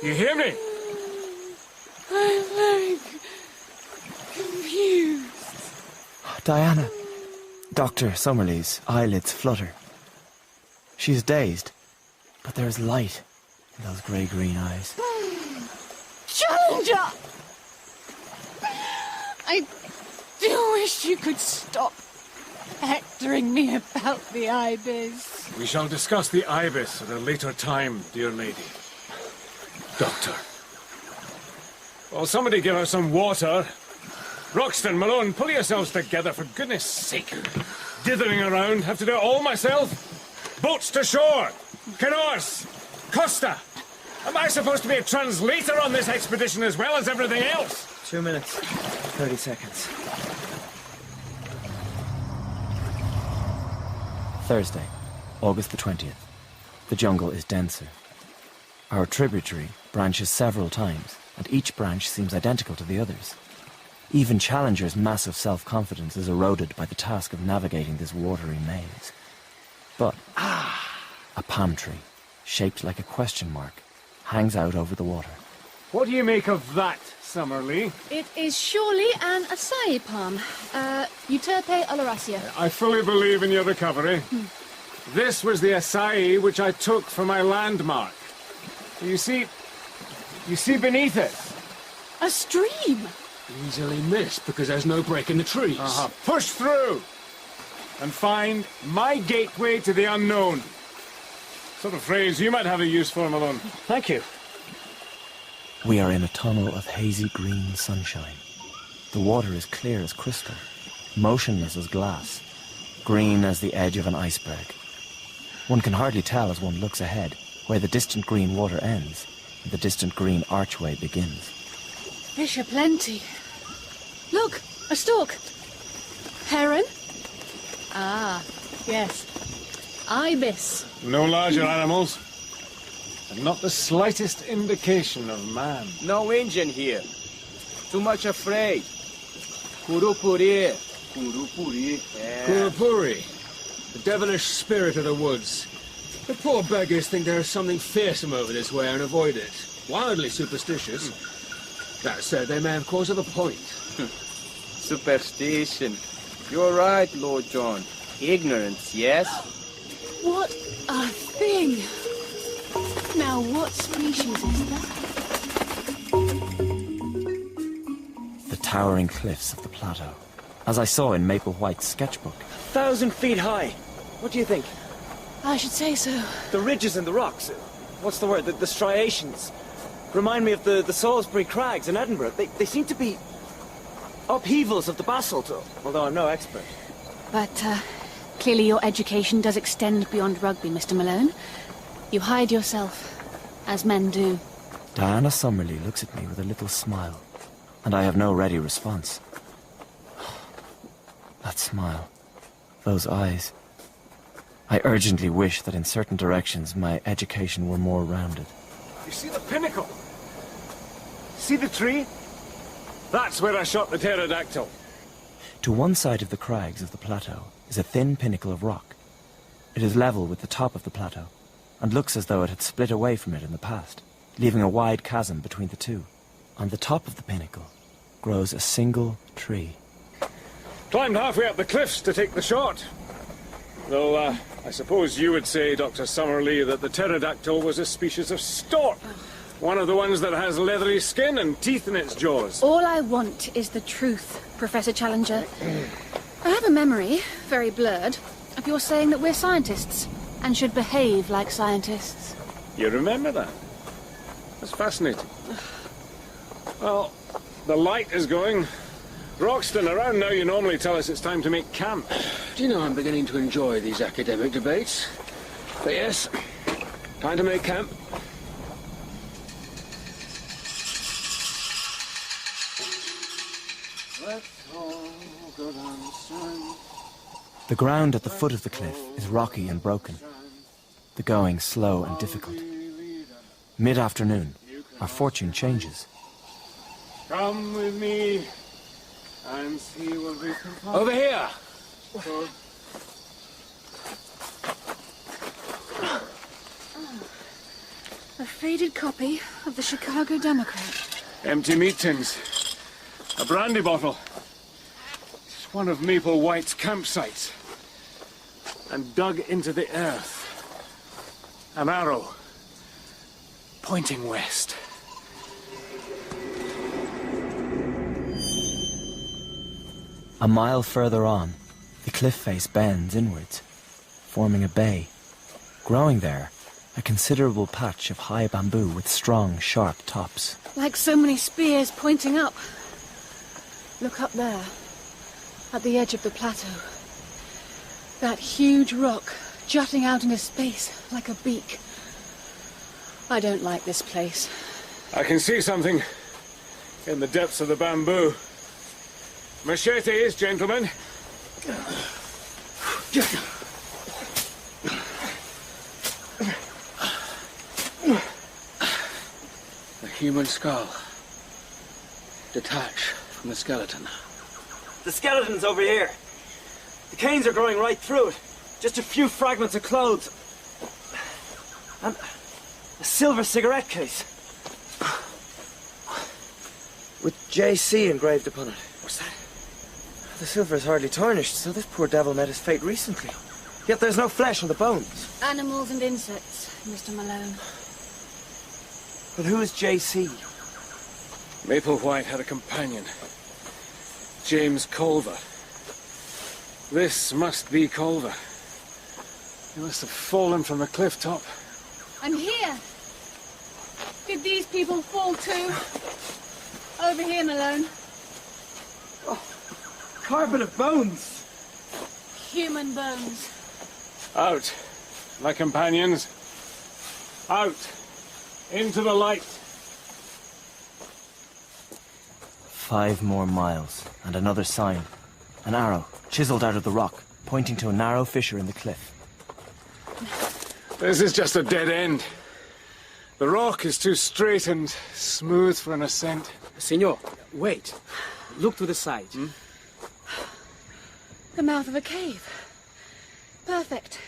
You hear me? I'm very confused. Diana. Dr. Summerlee's eyelids flutter. She's dazed, but there is light in those grey-green eyes. Challenger! I do wish you could stop hectoring me about the ibis. We shall discuss the ibis at a later time, dear lady. Doctor. Well, somebody give her some water. Roxton, Malone, pull yourselves together, for goodness sake. Dithering around, have to do it all myself. Boats to shore. Canoes. Costa. Am I supposed to be a translator on this expedition as well as everything else? 2 minutes, 30 seconds. Thursday, August the 20th. The jungle is denser. Our tributary branches several times, and each branch seems identical to the others. Even Challenger's massive self-confidence is eroded by the task of navigating this watery maze. But, a palm tree, shaped like a question mark, hangs out over the water. What do you make of that, Summerlee? It is surely an acai palm. Euterpe oleracea. I fully believe in your recovery. This was the acai which I took for my landmark. You see beneath it. A stream! Easily missed because there's no break in the trees. Push through and find my gateway to the unknown. Sort of phrase you might have a use for, Malone. Thank you. We are in a tunnel of hazy green sunshine. The water is clear as crystal, motionless as glass, green as the edge of an iceberg. One can hardly tell as one looks ahead where the distant green water ends and the distant green archway begins. Fish aplenty. Look, a stork. Heron? Ah, yes. Ibis. No larger animals, and not the slightest indication of man. No Indian here. Too much afraid. Kurupuri. Kurupuri, the devilish spirit of the woods. The poor beggars think there is something fearsome over this way and avoid it. Wildly superstitious. That said, they may have cause of a point. Superstition. You're right, Lord John. Ignorance, yes? What a thing! Now, what species is that? The towering cliffs of the plateau, as I saw in Maple White's sketchbook. 1,000 feet high. What do you think? I should say so. The ridges and the rocks. What's the word? The striations. Remind me of the Salisbury Crags in Edinburgh. They seem to be upheavals of the basalt, although I'm no expert. But, clearly your education does extend beyond rugby, Mr. Malone. You hide yourself, as men do. Diana Summerlee looks at me with a little smile, and I have no ready response. That smile, those eyes. I urgently wish that in certain directions my education were more rounded. You see the pinnacle? See the tree? That's where I shot the pterodactyl. To one side of the crags of the plateau is a thin pinnacle of rock. It is level with the top of the plateau, and looks as though it had split away from it in the past, leaving a wide chasm between the two. On the top of the pinnacle grows a single tree. Climbed halfway up the cliffs to take the shot. Though, I suppose you would say, Dr. Summerlee, that the pterodactyl was a species of stork. One of the ones that has leathery skin and teeth in its jaws. All I want is the truth, Professor Challenger. I have a memory, very blurred, of your saying that we're scientists, and should behave like scientists. You remember that? That's fascinating. Well, the light is going. Roxton, around now you normally tell us it's time to make camp. Do you know, I'm beginning to enjoy these academic debates. But yes, time to make camp. The ground at the foot of the cliff is rocky and broken, the going slow and difficult. Mid-afternoon, our fortune changes. Come with me and see what we can find. Over here! A faded copy of the Chicago Democrat. Empty meat tins. A brandy bottle. It's one of Maple White's campsites. And dug into the earth. An arrow. Pointing west. A mile further on, the cliff face bends inwards, forming a bay. Growing there A considerable patch of high bamboo with strong, sharp tops. Like so many spears pointing up. Look up there, at the edge of the plateau. That huge rock jutting out into space like a beak. I don't like this place. I can see something in the depths of the bamboo. Machetes, gentlemen. A human skull. Detached from the skeleton. The skeleton's over here. The canes are growing right through it. Just a few fragments of clothes. And a silver cigarette case. With JC engraved upon it. What's that? The silver is hardly tarnished, so this poor devil met his fate recently. Yet there's no flesh on the bones. Animals and insects, Mr. Malone. But who is JC? Maplewhite had a companion. James Culver. This must be Culver. He must have fallen from the cliff top. And here. Did these people fall too? Over here, Malone. Oh, carpet of bones. Human bones. Out, my companions. Out. Into the light. 5 more miles, and another sign. An arrow, chiseled out of the rock, pointing to a narrow fissure in the cliff. This is just a dead end. The rock is too straight and smooth for an ascent. Senor, wait. Look to the side. The mouth of a cave. Perfect.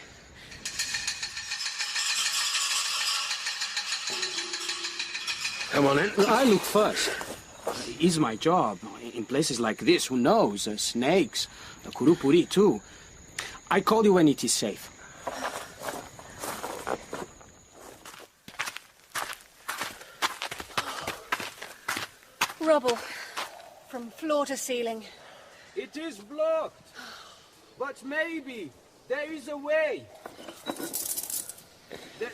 Come on in. I look first. It's my job. In places like this, who knows? Snakes. The kurupuri, too. I call you when it is safe. Rubble. From floor to ceiling. It is blocked. But maybe there is a way.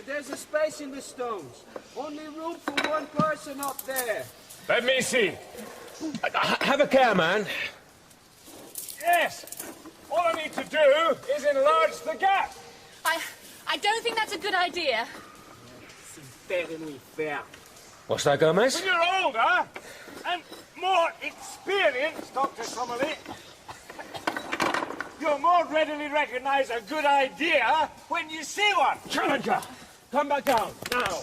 There's a space in the stones. Only room for one person up there. Let me see. Have a care, man. Yes. All I need to do is enlarge the gap. I don't think that's a good idea. What's that, Gomez? When you're older and more experienced, Dr. Summerlee, you'll more readily recognize a good idea when you see one. Challenger, come back down, now.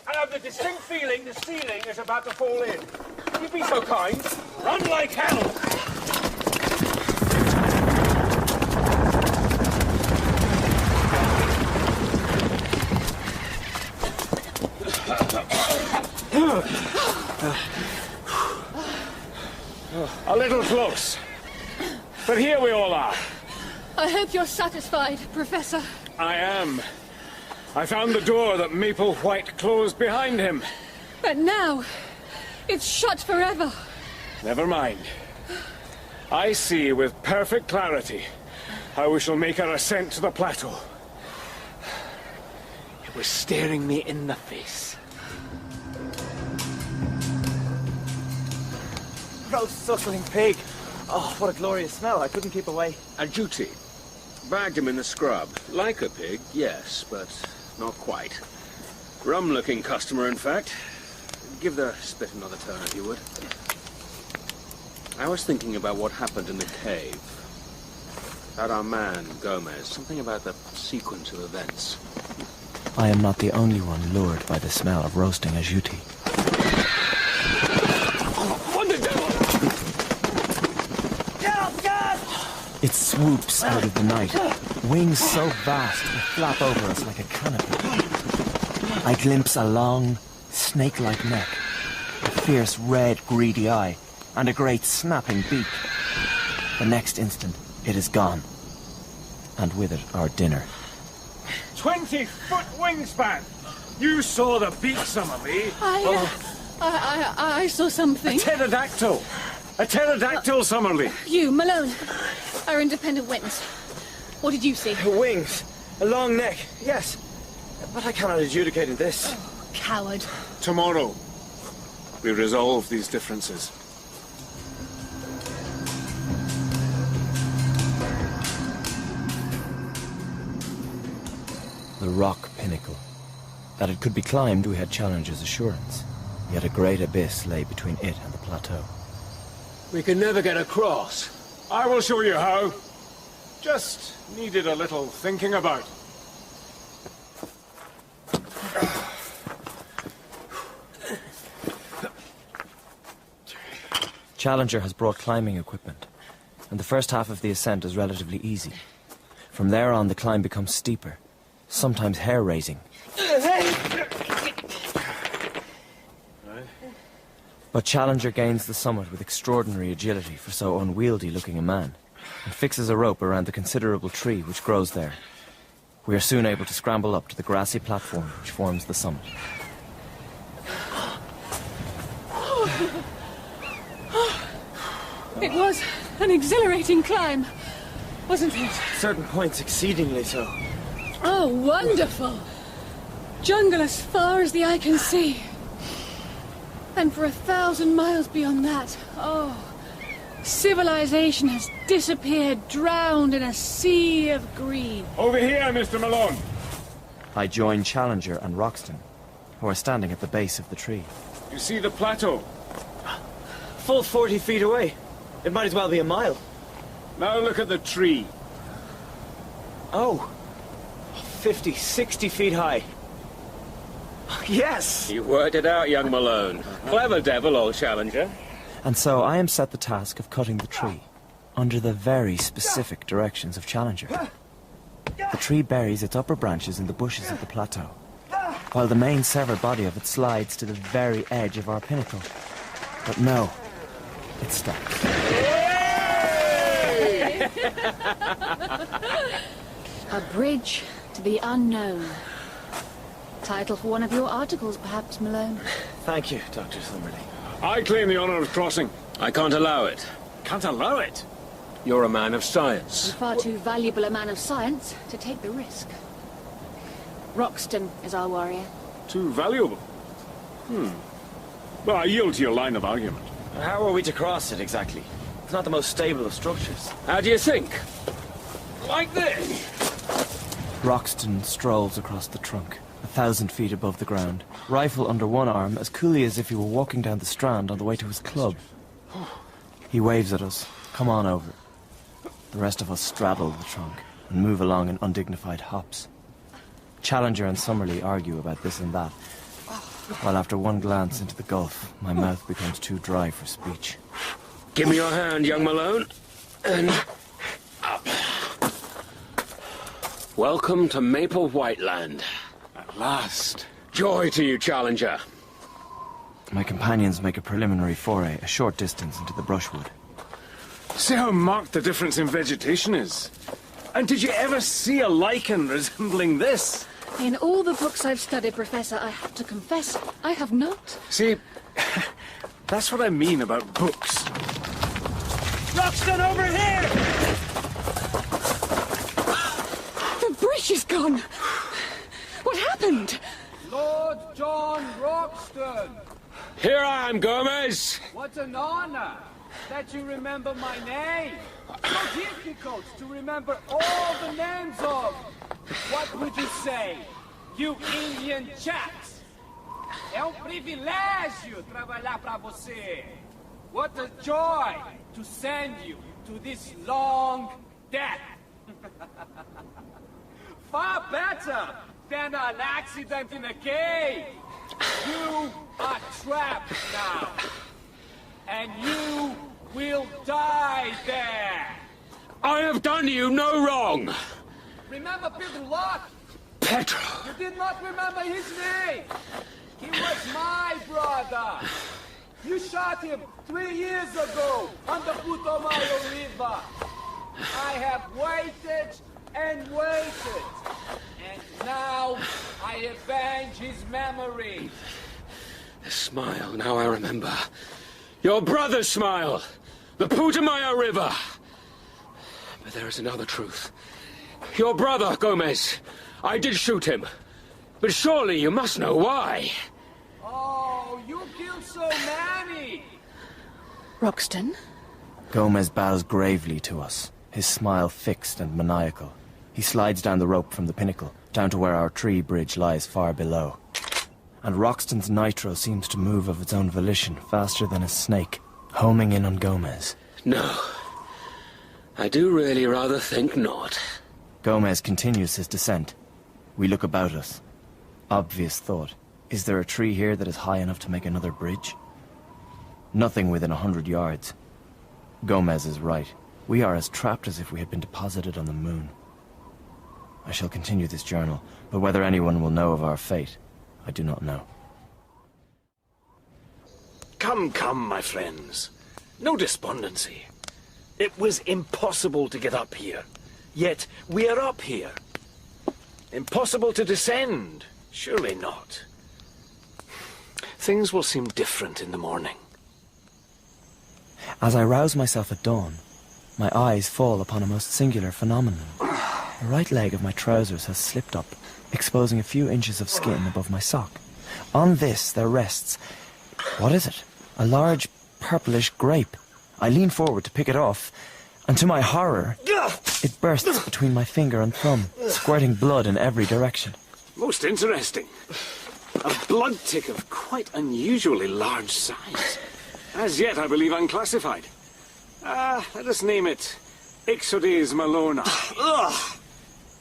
I have the distinct feeling the ceiling is about to fall in. Will you be so kind? Run like hell! A little close. But here we all are. I hope you're satisfied, Professor. I am. I found the door that Maplewhite closed behind him. But now, it's shut forever. Never mind. I see with perfect clarity how we shall make our ascent to the plateau. It was staring me in the face. Roast suckling pig. Oh, what a glorious smell. I couldn't keep away. A duty. Bagged him in the scrub. Like a pig, yes, but not quite. Rum-looking customer, in fact. Give the spit another turn, if you would. I was thinking about what happened in the cave. About our man, Gomez. Something about the sequence of events. I am not the only one lured by the smell of roasting agouti. It swoops out of the night, wings so vast they flap over us like a canopy. I glimpse a long, snake-like neck, a fierce red, greedy eye, and a great snapping beak. The next instant, it is gone, and with it our dinner. 20-foot wingspan! You saw the beak, Summerlee. I saw something. A pterodactyl! A pterodactyl, Summerlee! You, Malone, are independent witness. What did you see? Wings. A long neck. Yes. But I cannot adjudicate in this. Coward. Tomorrow, we resolve these differences. The rock pinnacle. That it could be climbed, we had Challenger's assurance. Yet a great abyss lay between it and the plateau. We can never get across. I will show you how. Just needed a little thinking about. Challenger has brought climbing equipment, and the first half of the ascent is relatively easy. From there on, the climb becomes steeper, sometimes hair-raising. But Challenger gains the summit with extraordinary agility for so unwieldy-looking a man, and fixes a rope around the considerable tree which grows there. We are soon able to scramble up to the grassy platform which forms the summit. It was an exhilarating climb, wasn't it? At certain points, exceedingly so. Oh, wonderful! Jungle as far as the eye can see. And for 1,000 miles beyond that, oh, civilization has disappeared, drowned in a sea of green. Over here, Mr. Malone. I join Challenger and Roxton, who are standing at the base of the tree. You see the plateau? Full 40 feet away. It might as well be a mile. Now look at the tree. Oh, 50, 60 feet high. Yes! You worked it out, young Malone. Clever devil, old Challenger. And so I am set the task of cutting the tree, under the very specific directions of Challenger. The tree buries its upper branches in the bushes of the plateau, while the main severed body of it slides to the very edge of our pinnacle. But no, it stops. A bridge to the unknown. Title for one of your articles, perhaps, Malone. Thank you, Dr. Summerlee. I claim the honor of crossing. I can't allow it. Can't allow it? You're a man of science. You're far too valuable a man of science to take the risk. Roxton is our warrior. Too valuable. Well, I yield to your line of argument. How are we to cross it, exactly? It's not the most stable of structures. How do you think? Like this? Roxton strolls across the trunk, 1,000 feet above the ground, rifle under one arm, as coolly as if he were walking down the Strand on the way to his club. He waves at us. Come on over. The rest of us straddle the trunk and move along in undignified hops. Challenger and Summerlee argue about this and that, while after one glance into the gulf, my mouth becomes too dry for speech. Give me your hand, young Malone. And up. Welcome to Maple Whiteland. At last. Joy to you, Challenger. My companions make a preliminary foray, a short distance into the brushwood. See how marked the difference in vegetation is. And did you ever see a lichen resembling this? In all the books I've studied, Professor, I have to confess, I have not. See, that's what I mean about books. Roxton, over here! The bridge is gone. What happened? Lord John Roxton. Here I am, Gomez. What an honor that you remember my name. So difficult to remember all the names of. What would you say, you Indian chaps? É privilégio trabalhar para você. What a joy to send you to this long death. Far better than an accident in a cave. You are trapped now. And you will die there. I have done you no wrong. Remember Pedro Locke? Pedro. You did not remember his name. He was my brother. You shot him 3 years ago on the Putumayo River. I have waited and waited. And now I avenge his memory. The smile, now I remember. Your brother's smile. The Putumayo River. But there is another truth. Your brother, Gomez. I did shoot him. But surely you must know why. Oh, you killed so many! Roxton? Gomez bows gravely to us, his smile fixed and maniacal. He slides down the rope from the pinnacle, down to where our tree bridge lies far below. And Roxton's nitro seems to move of its own volition, faster than a snake, homing in on Gomez. No. I do really rather think not. Gomez continues his descent. We look about us. Obvious thought. Is there a tree here that is high enough to make another bridge? Nothing within 100 yards. Gomez is right. We are as trapped as if we had been deposited on the moon. I shall continue this journal, but whether anyone will know of our fate, I do not know. Come, come, my friends. No despondency. It was impossible to get up here. Yet we are up here. Impossible to descend? Surely not. Things will seem different in the morning. As I rouse myself at dawn, my eyes fall upon a most singular phenomenon. The right leg of my trousers has slipped up, exposing a few inches of skin above my sock. On this there rests... what is it? A large, purplish grape. I lean forward to pick it off, and to my horror, it bursts between my finger and thumb, squirting blood in every direction. Most interesting. A blood tick of quite unusually large size. As yet, I believe, unclassified. Let us name it Ixodes malona.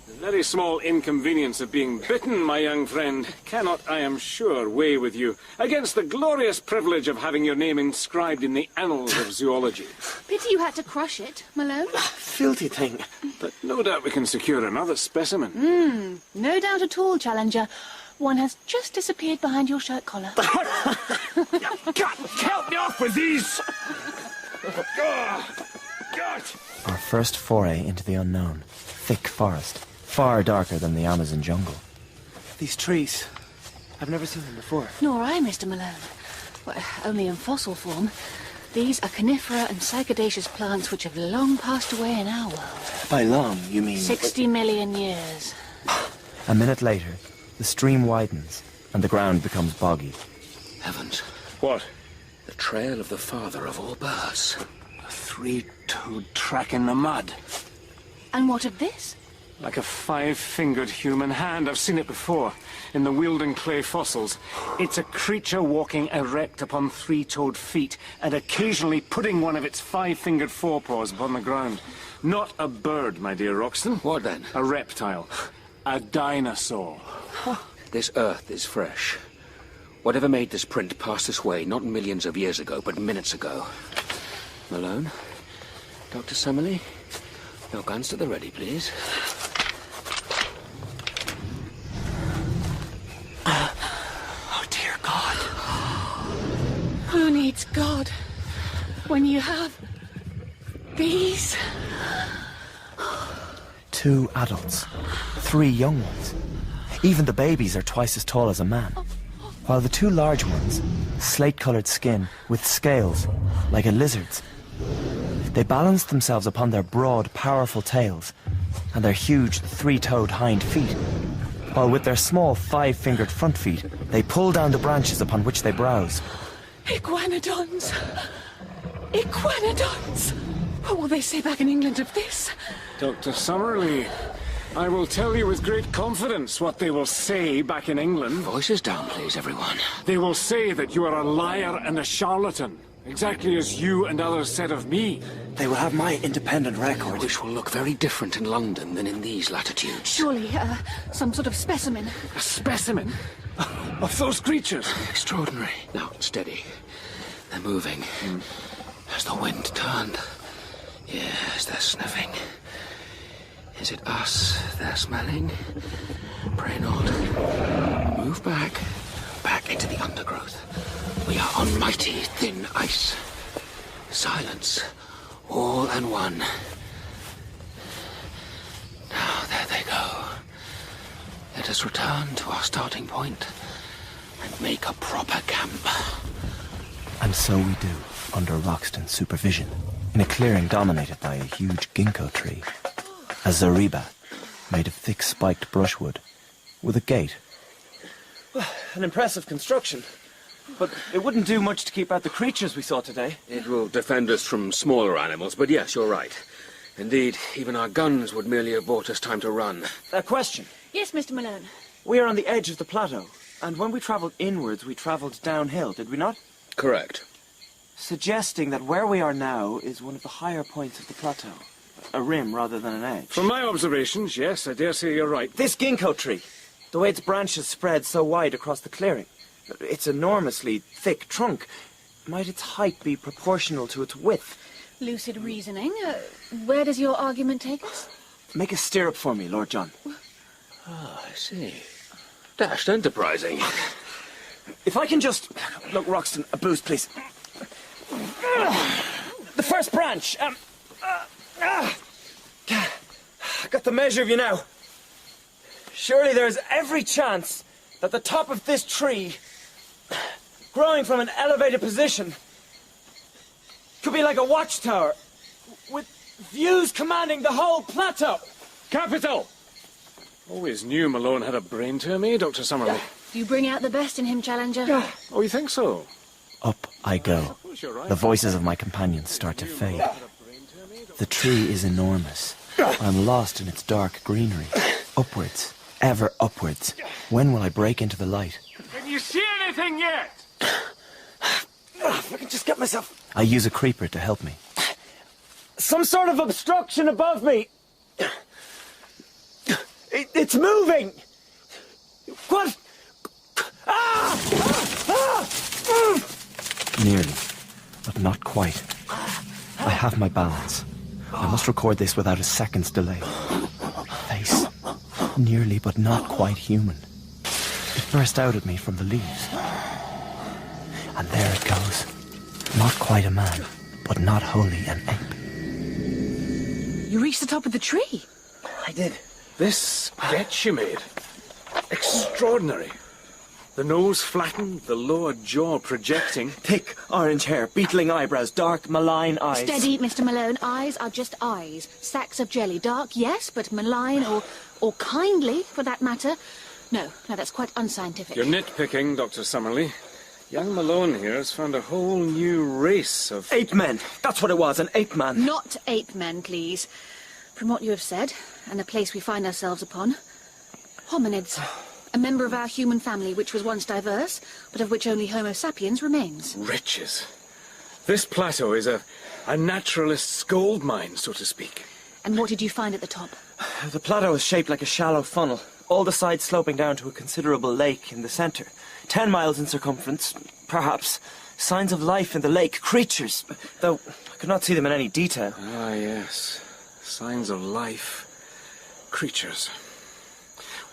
The very small inconvenience of being bitten, my young friend, cannot, I am sure, weigh with you against the glorious privilege of having your name inscribed in the annals of zoology. Pity you had to crush it, Malone. Filthy thing. But no doubt we can secure another specimen. No doubt at all, Challenger. One has just disappeared behind your shirt collar. God, help me off with these! God. Our first foray into the unknown. Thick forest, far darker than the Amazon jungle. These trees. I've never seen them before. Nor I, Mr. Malone. Well, only in fossil form. These are conifera and cycadaceous plants which have long passed away in our world. By long, you mean... 60 million years. A minute later, the stream widens, and the ground becomes boggy. Heavens. What? The trail of the father of all birds. A three-toed track in the mud. And what of this? Like a five-fingered human hand. I've seen it before, in the Wealden clay fossils. It's a creature walking erect upon three-toed feet, and occasionally putting one of its five-fingered forepaws upon the ground. Not a bird, my dear Roxton. What then? A reptile. A dinosaur. This earth is fresh. Whatever made this print pass this way, not millions of years ago, but minutes ago. Malone? Dr. Summerlee? Your guns to the ready, please. Oh, dear God. Who needs God when you have these? 2 adults, 3 young ones. Even the babies are twice as tall as a man. While the 2 large ones, slate-coloured skin with scales, like a lizard's. They balance themselves upon their broad, powerful tails and their huge 3-toed hind feet, while with their small 5-fingered front feet, they pull down the branches upon which they browse. Iguanodons! Iguanodons! What will they say back in England of this? Dr. Summerlee, I will tell you with great confidence what they will say back in England. Voices down, please, everyone. They will say that you are a liar and a charlatan, exactly as you and others said of me. They will have my independent record. Which will look very different in London than in these latitudes. Surely, some sort of specimen. A specimen? Of those creatures? Extraordinary. Now, steady. They're moving. Has the wind turned? Yes, they're sniffing. Is it us they're smelling? Pray not. Move back. Back into the undergrowth. We are on mighty thin ice. Silence. All and one. Now, there they go. Let us return to our starting point and make a proper camp. And so we do, under Roxton's supervision, in a clearing dominated by a huge ginkgo tree. A zareba, made of thick spiked brushwood, with a gate An impressive construction. But it wouldn't do much to keep out the creatures we saw today. It will defend us from smaller animals, but yes, you're right. Indeed, even our guns would merely have bought us time to run. A question. Yes, Mr. Malone. We are on the edge of the plateau, and when we travelled inwards, we travelled downhill, did we not? Correct. Suggesting that where we are now is one of the higher points of the plateau. A rim rather than an edge. From my observations, yes, I dare say you're right. This ginkgo tree, the way its branches spread so wide across the clearing, its enormously thick trunk, might its height be proportional to its width? Lucid reasoning. Where does your argument take us? Make a stirrup for me, Lord John. Ah, I see. Dashed enterprising. If I can just... Look, Roxton, a boost, please. The first branch. Got the measure of you now. Surely there's every chance that the top of this tree, growing from an elevated position, could be like a watchtower, with views commanding the whole plateau. Capital! Always knew Malone had a brain to him, eh, Dr. Summerlee? You bring out the best in him, Challenger. Oh, you think so? Up I go. The voices of my companions start to fade. The tree is enormous. I'm lost in its dark greenery. Upwards, ever upwards. When will I break into the light? Can you see anything yet? If I can just get myself... I use a creeper to help me. Some sort of obstruction above me. It's moving. What? Nearly, but not quite. I have my balance. I must record this without a second's delay. Face, nearly but not quite human. It burst out at me from the leaves. And there it goes. Not quite a man, but not wholly an ape. You reached the top of the tree. I did. This sketch you made. Extraordinary. The nose flattened, the lower jaw projecting. Thick orange hair, beetling eyebrows, dark, malign eyes. Steady, Mr. Malone. Eyes are just eyes. Sacks of jelly. Dark, yes, but malign or kindly, for that matter. No, that's quite unscientific. You're nitpicking, Dr. Summerlee. Young Malone here has found a whole new race of... Ape men. That's what it was, an ape man. Not ape men, please. From what you have said, and the place we find ourselves upon, hominids. A member of our human family which was once diverse, but of which only Homo sapiens remains. Riches. This plateau is a naturalist's gold mine, so to speak. And what did you find at the top? The plateau is shaped like a shallow funnel, all the sides sloping down to a considerable lake in the centre. 10 miles in circumference, perhaps. Signs of life in the lake, creatures, though I could not see them in any detail. Ah, yes. Signs of life. Creatures.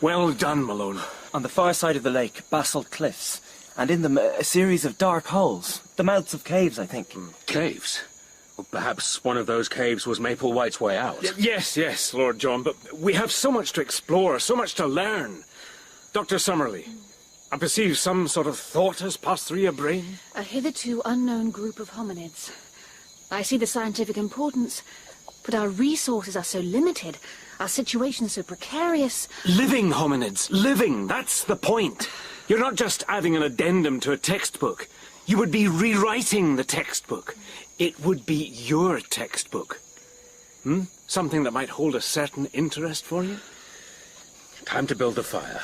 Well done, Malone. On the far side of the lake, basalt cliffs, and in them a series of dark holes. The mouths of caves, I think. Caves? Well, perhaps one of those caves was Maple White's way out. Yes, Lord John, but we have so much to explore, so much to learn. Dr. Summerlee, I perceive some sort of thought has passed through your brain. A hitherto unknown group of hominids. I see the scientific importance, but our resources are so limited, our situation so precarious. Living hominids. Living. That's the point. You're not just adding an addendum to a textbook. You would be rewriting the textbook. It would be your textbook. Something that might hold a certain interest for you? Time to build the fire.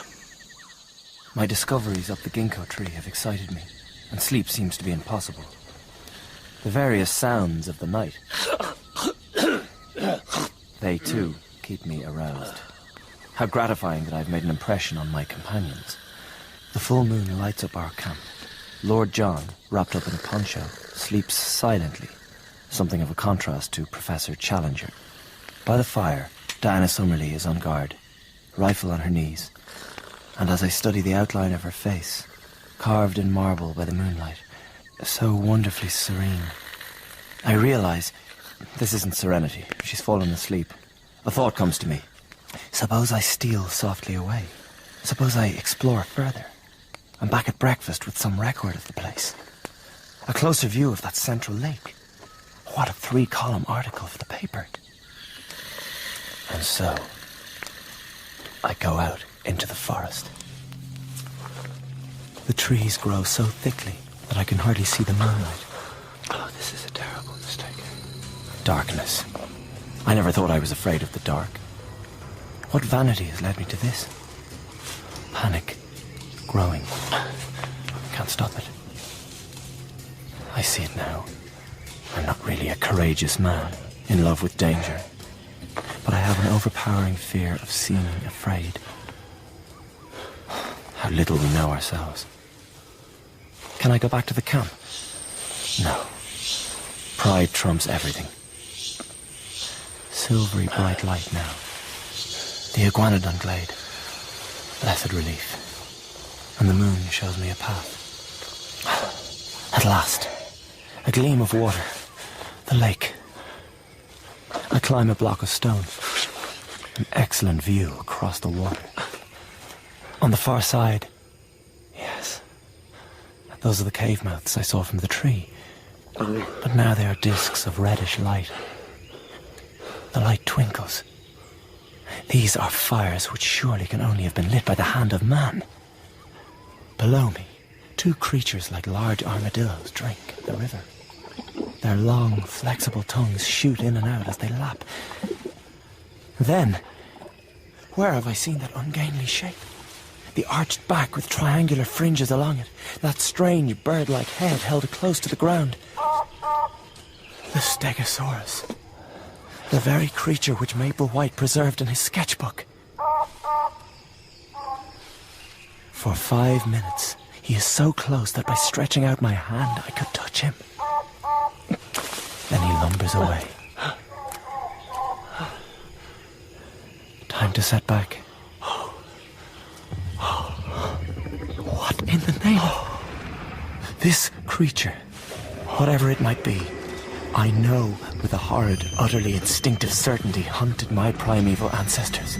My discoveries up the ginkgo tree have excited me, and sleep seems to be impossible. The various sounds of the night, they too keep me aroused. How gratifying that I've made an impression on my companions. The full moon lights up our camp. Lord John, wrapped up in a poncho, sleeps silently, something of a contrast to Professor Challenger. By the fire, Diana Summerlee is on guard, rifle on her knees, and as I study the outline of her face, carved in marble by the moonlight, so wonderfully serene, I realize this isn't serenity. She's fallen asleep. A thought comes to me. Suppose I steal softly away. Suppose I explore further. I'm back at breakfast with some record of the place. A closer view of that central lake. What a 3-column article for the paper. And so, I go out into the forest. The trees grow so thickly that I can hardly see the moonlight. Oh, this is a terrible mistake. Darkness. I never thought I was afraid of the dark. What vanity has led me to this? Panic. Growing. Can't stop it. I see it now. I'm not really a courageous man, in love with danger. But I have an overpowering fear of seeming afraid. How little we know ourselves. Can I go back to the camp? No. Pride trumps everything. Silvery bright light now. The Iguanodon glade. Blessed relief. And the moon shows me a path. At last. A gleam of water. The lake. I climb a block of stone. An excellent view across the water. On the far side, yes, those are the cave mouths I saw from the tree. But now they are discs of reddish light. The light twinkles. These are fires which surely can only have been lit by the hand of man. Below me, two creatures like large armadillos drink the river. Their long, flexible tongues shoot in and out as they lap. Then, where have I seen that ungainly shape? The arched back with triangular fringes along it. That strange bird-like head held close to the ground. The Stegosaurus. The very creature which Maple White preserved in his sketchbook. For 5 minutes, he is so close that by stretching out my hand, I could touch him. Then he lumbers away. Time to set back. What in the name of... This creature, whatever it might be, I know with a horrid, utterly instinctive certainty hunted my primeval ancestors.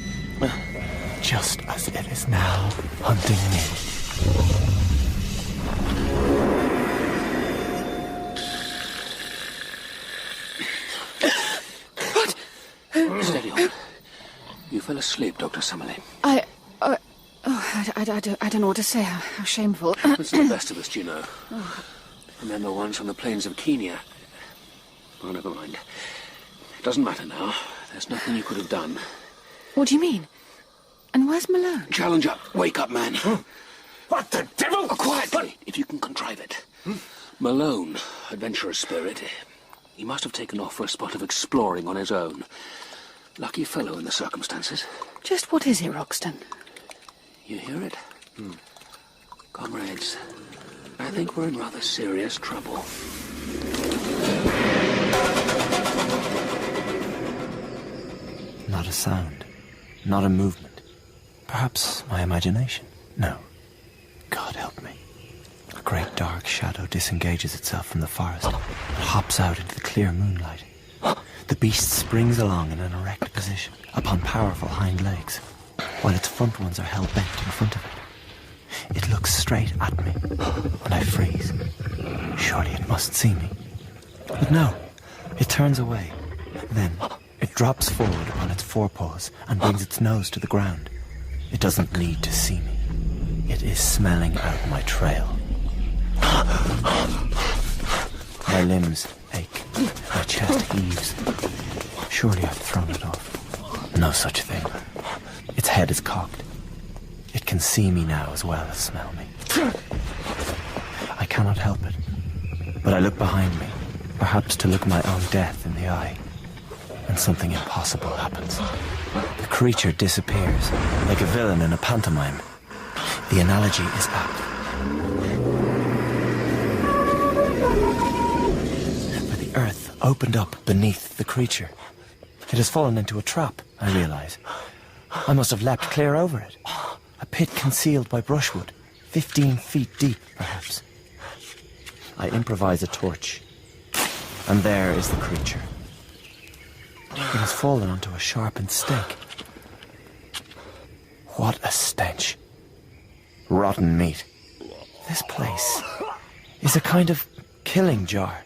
Just as it is now hunting me. Steady on. You fell asleep, Dr. Summerlee. I don't know what to say. How shameful. Happens to the best of us, do you know? Remember once on the plains of Kenya? Oh, never mind. It doesn't matter now. There's nothing you could have done. What do you mean? And where's Malone? Challenger, wake up, man. What the devil? Quietly, if you can contrive it. Malone, adventurous spirit. He must have taken off for a spot of exploring on his own. Lucky fellow in the circumstances. Just what is it, Roxton? You hear it? Comrades, I think we're in rather serious trouble. Not a sound. Not a movement. Perhaps my imagination? No. God help me. A great dark shadow disengages itself from the forest and hops out into the clear moonlight. The beast springs along in an erect position upon powerful hind legs, while its front ones are held bent in front of it. It looks straight at me, and I freeze. Surely it must see me. But no, it turns away. Then it drops forward upon its forepaws and brings its nose to the ground. It doesn't need to see me. It is smelling out my trail. My limbs ache. My chest heaves. Surely I've thrown it off. No such thing. Its head is cocked. It can see me now as well as smell me. I cannot help it. But I look behind me, perhaps to look my own death in the eye. And something impossible happens. The creature disappears, like a villain in a pantomime. The analogy is apt. For the earth opened up beneath the creature. It has fallen into a trap, I realize. I must have leapt clear over it. A pit concealed by brushwood, 15 feet deep, perhaps. I improvise a torch. And there is the creature. It has fallen onto a sharpened stake. What a stench. Rotten meat. This place is a kind of killing jar.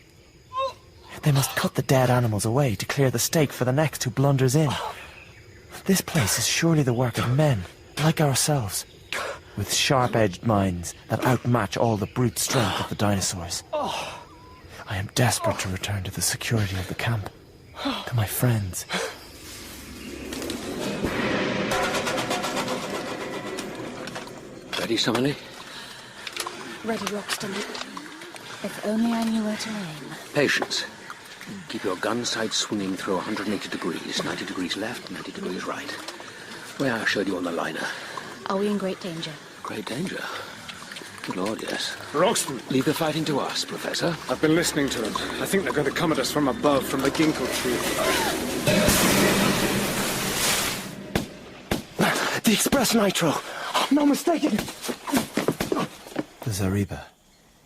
They must cut the dead animals away to clear the stake for the next who blunders in. This place is surely the work of men, like ourselves. with sharp-edged minds that outmatch all the brute strength of the dinosaurs. I am desperate to return to the security of the camp, to my friends. Ready, Summerlee? Ready, Roxton. If only I knew where to aim. Patience. Keep your gun sight swinging through 180 degrees. 90 degrees left, 90 degrees right. Where I showed you on the liner. Are we in great danger? Great danger? Good Lord, yes. Roxton! Leave the fighting to us, Professor. I've been listening to them. I think they're going to come at us from above, from the ginkgo tree. The Express Nitro! No mistaking! The Zareba,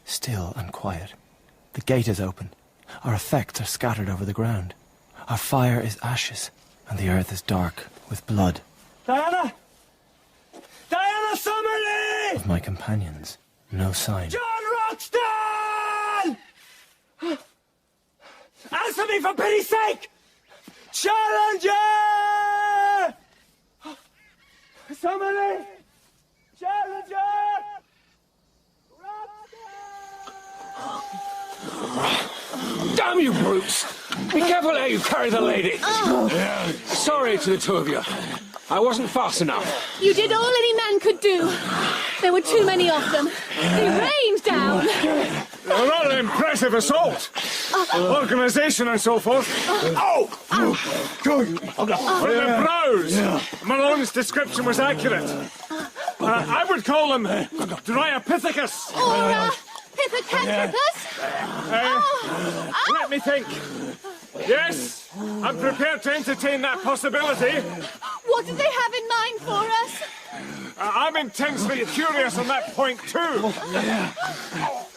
still and quiet. The gate is open. Our effects are scattered over the ground. Our fire is ashes, and the earth is dark with blood. Diana! Diana Summerlee! Of my companions, no sign. John Roxton! Answer me for pity's sake! Challenger! Summerlee! Challenger! Damn you, brutes! Be careful how you carry the lady. Sorry to the two of you. I wasn't fast enough. You did all any man could do. There were too many of them. They rained down. A rather impressive assault. Organisation and so forth. Good. What are the brows? Malone's description was accurate. I would call them Dryopithecus. Or Pithecanthropus. Let me think. Yes, I'm prepared to entertain that possibility. What did they have in mind for us? I'm intensely curious on that point, too.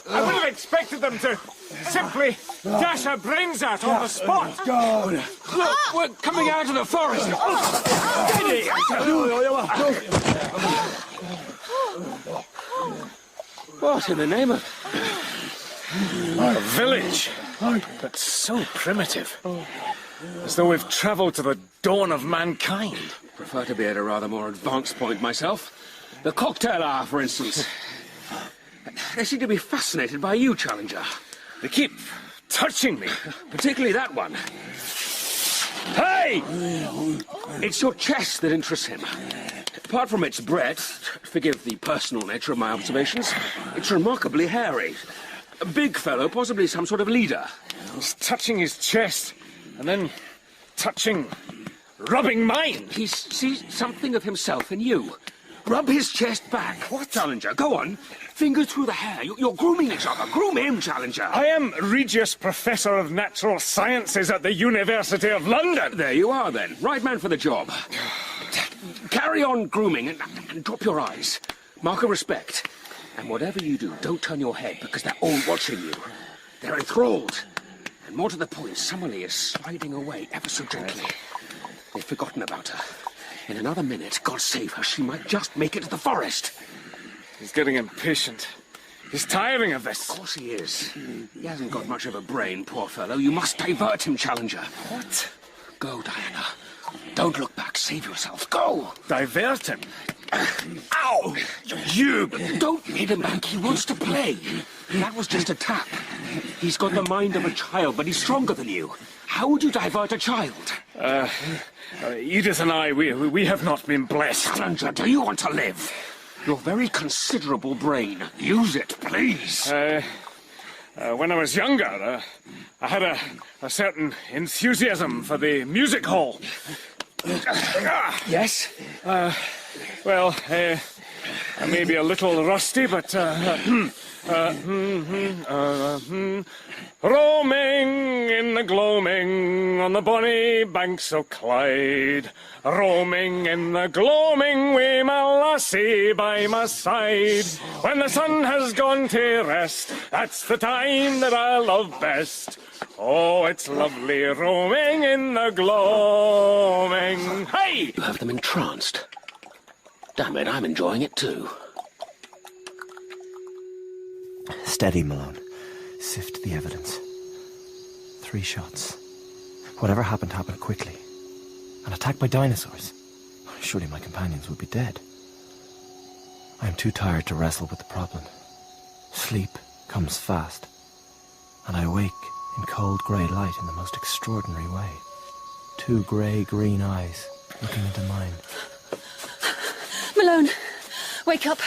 I would have expected them to simply dash our brains out on the spot. Look, we're coming out of the forest. What in the name of... A village, but so primitive. As though we've travelled to the dawn of mankind. Prefer to be at a rather more advanced point myself. The cocktail hour, for instance. They seem to be fascinated by you, Challenger. They keep touching me. Particularly that one. Hey! It's your chest that interests him. Apart from its breadth, forgive the personal nature of my observations, it's remarkably hairy. A big fellow, possibly some sort of leader. He's touching his chest, and then rubbing mine. He sees something of himself in you. Rub his chest back. What? Challenger, go on. Fingers through the hair. You're grooming each other. Groom him, Challenger. I am Regius Professor of Natural Sciences at the University of London. There you are, then. Right man for the job. Carry on grooming and drop your eyes. Mark of respect. And whatever you do, don't turn your head, because they're all watching you. They're enthralled. And more to the point, Summerlee is sliding away ever so gently. They've forgotten about her. In another minute, God save her, she might just make it to the forest. He's getting impatient. He's tiring of this. Of course he is. He hasn't got much of a brain, poor fellow. You must divert him, Challenger. What? Go, Diana. Don't look back. Save yourself. Go! Divert him? Ow! You! Don't lead him back. He wants to play. That was just a tap. He's got the mind of a child, but he's stronger than you. How would you divert a child? Edith and I, we have not been blessed. Challenger, do you want to live? Your very considerable brain. Use it, please. When I was younger, I had a certain enthusiasm for the music hall. Yes? Well, I may be a little rusty, but... roaming in the gloaming on the bonny banks of Clyde, roaming in the gloaming wi' my lassie by my side. When the sun has gone to rest, that's the time that I love best. Oh, it's lovely roaming in the gloaming. Hey! You have them entranced. Damn it, I'm enjoying it too. Steady, Malone. Sift the evidence. 3 shots. Whatever happened quickly. An attack by dinosaurs. Surely my companions would be dead. I am too tired to wrestle with the problem. Sleep comes fast, and I awake in cold grey light in the most extraordinary way. 2 grey-green eyes looking into mine. Malone, wake up.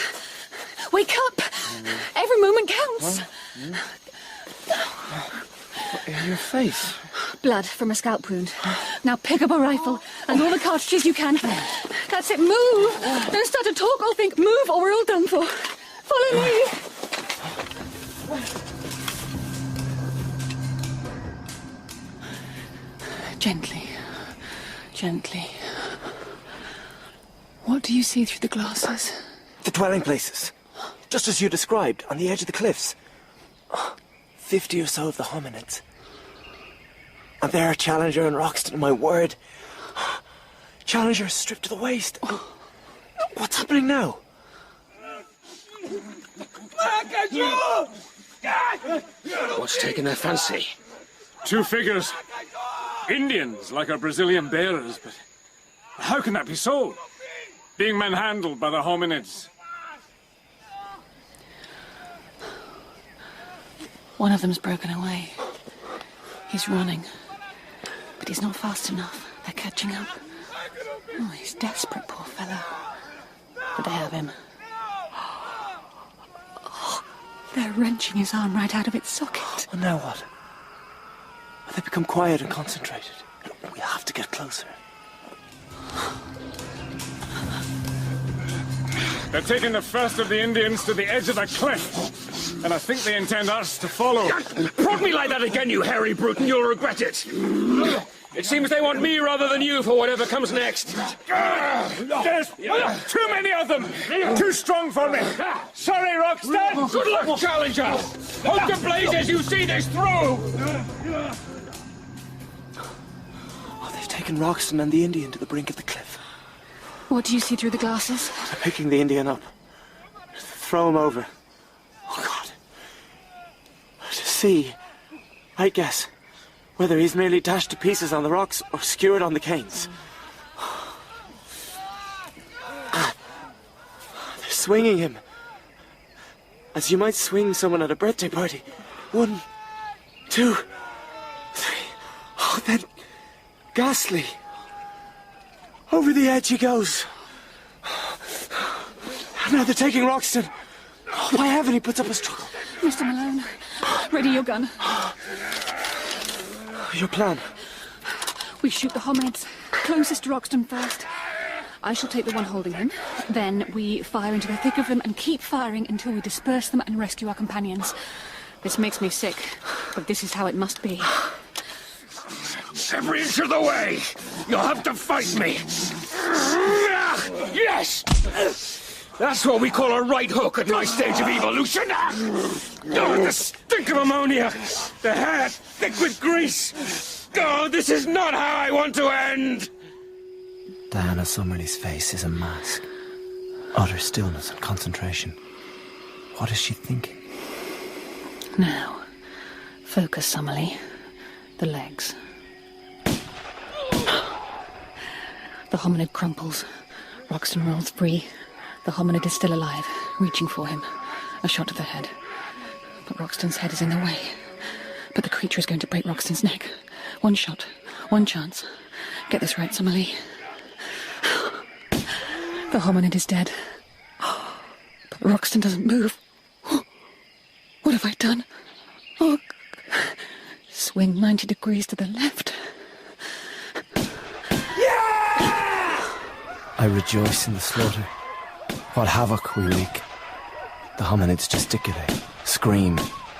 Wake up! Every moment counts. In your face. Blood from a scalp wound. Now pick up a rifle and all the cartridges you can. That's it, move! Don't start to talk or think. Move or we're all done for. Follow me! Gently. Gently. What do you see through the glasses? The dwelling places. Just as you described, on the edge of the cliffs. 50 or so of the hominids. And there are Challenger and Roxton, my word. Challenger is stripped to the waist. What's happening now? What's taking their fancy? 2 figures. Indians, like our Brazilian bearers, but how can that be so? Being manhandled by the hominids. One of them's broken away. He's running. But he's not fast enough. They're catching up. Oh, he's desperate, poor fellow. But they have him. Oh, they're wrenching his arm right out of its socket. And now what? They become quiet and concentrated. We have to get closer. They're taking the first of the Indians to the edge of the cliff. And I think they intend us to follow. Prod me like that again, you hairy brute, and you'll regret it. It seems they want me rather than you for whatever comes next. There's too many of them. Too strong for me. Sorry, Roxton. Good luck, Challenger. Hope to blazes you see this through. Oh, they've taken Roxton and the Indian to the brink of the cliff. What do you see through the glasses? They're picking the Indian up. Throw him over. Oh, God. To see, I guess, whether he's merely dashed to pieces on the rocks or skewered on the canes. They're swinging him. As you might swing someone at a birthday party. 1, 2, 3. Oh, then, ghastly. Over the edge he goes. Now they're taking Roxton. Why haven't he put up a struggle? Mr. Malone, ready your gun. Your plan? We shoot the hominids closest to Roxton first. I shall take the one holding him. Then we fire into the thick of them and keep firing until we disperse them and rescue our companions. This makes me sick, but this is how it must be. Every inch of the way, you'll have to fight me. Yes! That's what we call a right hook at my stage of evolution. Oh, the stink of ammonia. The hair thick with grease. Oh, this is not how I want to end. Diana Summerly's face is a mask. Utter stillness and concentration. What is she thinking? Now, focus, Summerly. The legs. The hominid crumples. Roxton rolls free. The hominid is still alive, reaching for him. A shot to the head. But Roxton's head is in the way. But the creature is going to break Roxton's neck. One shot. One chance. Get this right, Summerly. The hominid is dead. But Roxton doesn't move. What have I done? Oh, swing 90 degrees to the left. I rejoice in the slaughter. What havoc we wreak. The hominids gesticulate, scream,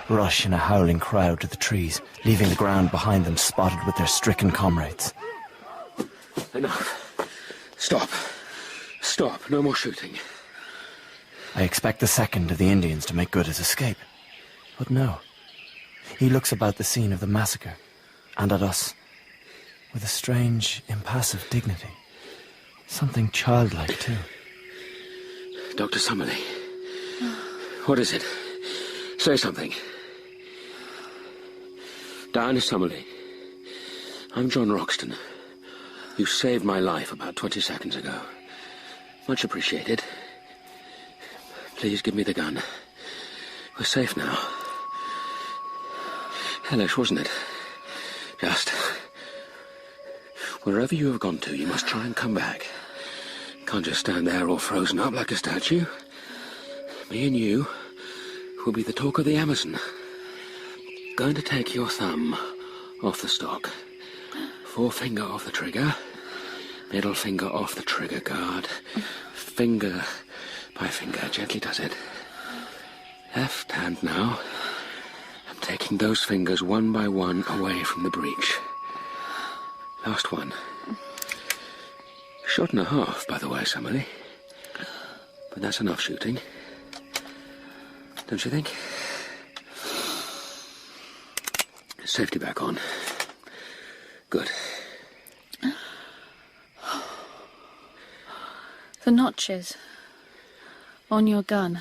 rush in a howling crowd to the trees, leaving the ground behind them spotted with their stricken comrades. Enough. Stop. Stop. No more shooting. I expect the second of the Indians to make good his escape. But no. He looks about the scene of the massacre, and at us, with a strange, impassive dignity. Something childlike, too. Dr. Summerly. What is it? Say something. Diana Summerly. I'm John Roxton. You saved my life about 20 seconds ago. Much appreciated. Please give me the gun. We're safe now. Hellish, wasn't it? Just... Wherever you have gone to, you must try and come back. Can't just stand there all frozen up like a statue. Me and you will be the talk of the Amazon. Going to take your thumb off the stock. Forefinger off the trigger. Middle finger off the trigger guard. Finger by finger. Gently does it. Left hand now. I'm taking those fingers one by one away from the breech. Last one. Shot and a half, by the way, Summerlee. But that's enough shooting. Don't you think? Safety back on. Good. The notches on your gun.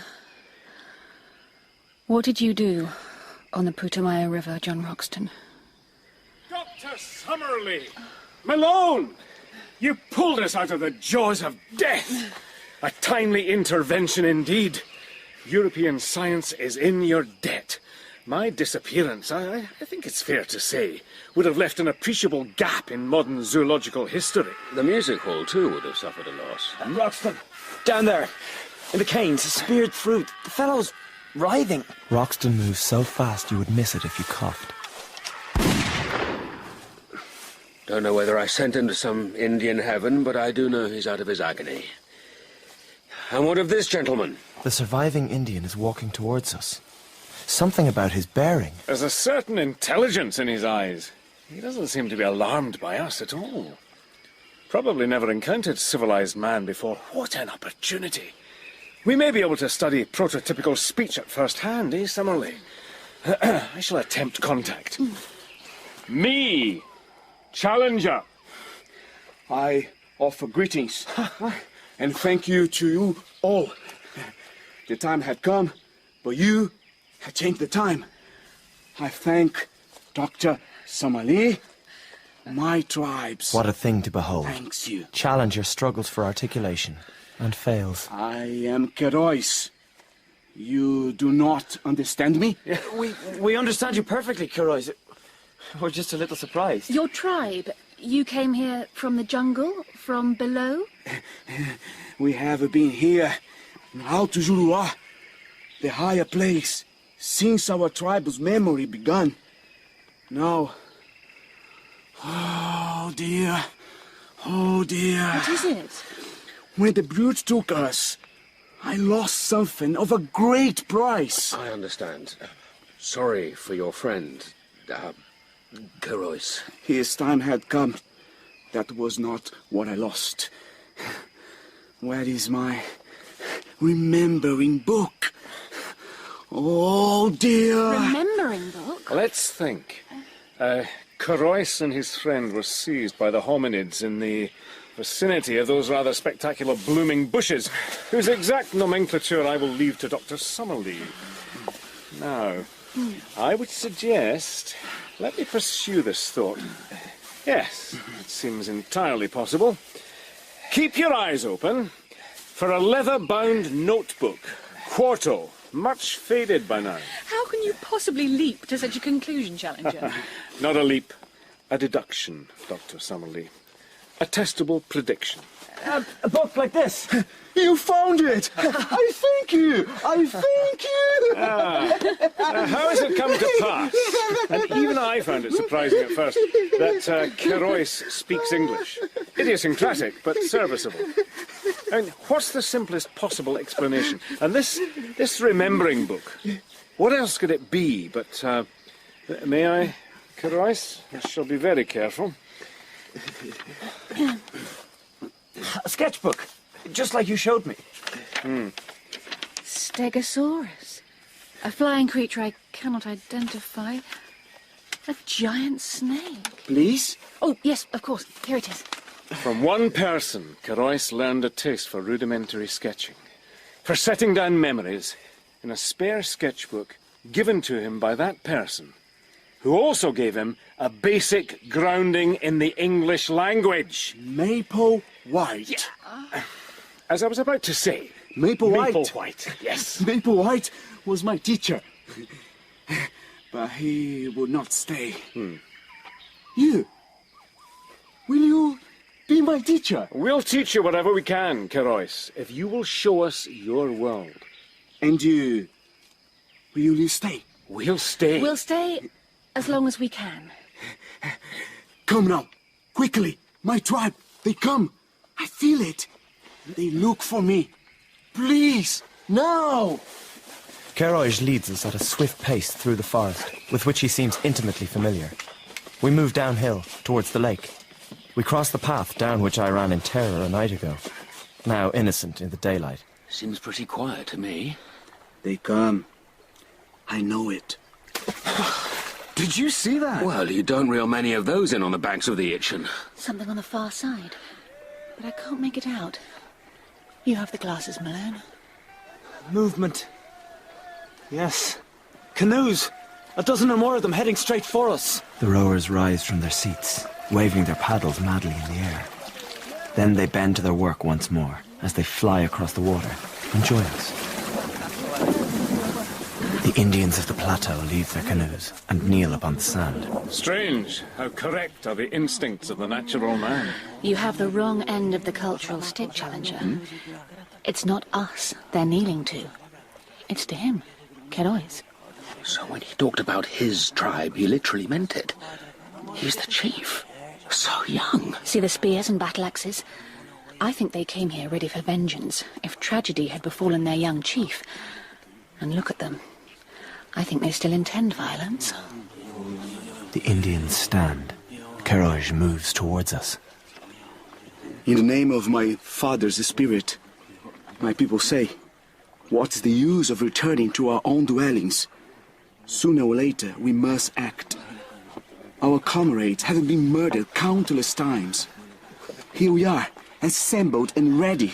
What did you do on the Putumayo River, John Roxton? Dr. Summerlee! Malone! You pulled us out of the jaws of death! A timely intervention indeed. European science is in your debt. My disappearance, I think it's fair to say, would have left an appreciable gap in modern zoological history. The music hall, too, would have suffered a loss. And Roxton, down there, in the canes, speared through. The fellow's writhing. Roxton moves so fast you would miss it if you coughed. Don't know whether I sent him to some Indian heaven, but I do know he's out of his agony. And what of this gentleman? The surviving Indian is walking towards us. Something about his bearing. There's a certain intelligence in his eyes. He doesn't seem to be alarmed by us at all. Probably never encountered civilized man before. What an opportunity. We may be able to study prototypical speech at first hand, eh, Summerlee? I shall attempt contact. Me, Challenger. I offer greetings and thank you to you all. The time had come, but you had changed the time. I thank Dr. Summerlee, my tribes. What a thing to behold. Thanks you. Challenger struggles for articulation and fails. I am Kerois. You do not understand me? We understand you perfectly, Kerois. We're just a little surprised. Your tribe, you came here from the jungle, from below? We have been here in Alto Juruá, the higher place, since our tribe's memory begun. Now, oh dear, What is it? when the brute took us, I lost something of a great price. I understand. Sorry for your friend, Kerois. His time had come. That was not what I lost. Where is my remembering book? Oh dear. Remembering book? Let's think. Kerois and his friend were seized by the hominids in the vicinity of those rather spectacular blooming bushes, whose exact nomenclature I will leave to Dr. Summerlee. Now, I would suggest, let me pursue this thought. Yes, it seems entirely possible. Keep your eyes open for a leather-bound notebook, quarto, much faded by now. How can you possibly leap to such a conclusion, Challenger? Not a leap, a deduction, Dr. Summerlee. A testable prediction. A book like this. You found it! I thank you! I thank you! How has it come to pass? And even I found it surprising at first that Kerois speaks English. Idiosyncratic, but serviceable. I mean, what's the simplest possible explanation? And this remembering book, what else could it be but... may I, Kerois? I shall be very careful. A sketchbook, just like you showed me. Stegosaurus. A flying creature I cannot identify. A giant snake. Please? Oh, yes, of course. Here it is. From one person, Kerois learned a taste for rudimentary sketching, for setting down memories in a spare sketchbook given to him by that person, who also gave him a basic grounding in the English language. Maple White. as I was about to say, Maple White. White, yes. Maple White was my teacher. But he would not stay. You? Will you be my teacher? We'll teach you whatever we can, Kerois, if you will show us your world. And you? Will you stay? We'll stay. We'll stay as long as we can. Come now, quickly. My tribe, they come. I feel it. They look for me. Please, now! Kerois leads us at a swift pace through the forest, with which he seems intimately familiar. We move downhill, towards the lake. We cross the path down which I ran in terror a night ago, now innocent in the daylight. Seems pretty quiet to me. They come. I know it. Did you see that? Well, you don't reel many of those in on the banks of the Itchen. Something on the far side, but I can't make it out. You have the glasses, Malone. Movement. Yes. Canoes. A dozen or more of them heading straight for us. The rowers rise from their seats, waving their paddles madly in the air. Then they bend to their work once more, as they fly across the water and join us. The Indians of the plateau leave their canoes and kneel upon the sand. Strange how correct are the instincts of the natural man. You have the wrong end of the cultural stick, Challenger. It's not us they're kneeling to. It's to him, Kerois. So when he talked about his tribe, he literally meant it. He's the chief. So young. See the spears and battle axes? I think they came here ready for vengeance if tragedy had befallen their young chief. And look at them. I think they still intend violence. The Indians stand. Kerois moves towards us. In the name of my father's spirit, my people say, what's the use of returning to our own dwellings? Sooner or later, we must act. Our comrades have been murdered countless times. Here we are, assembled and ready.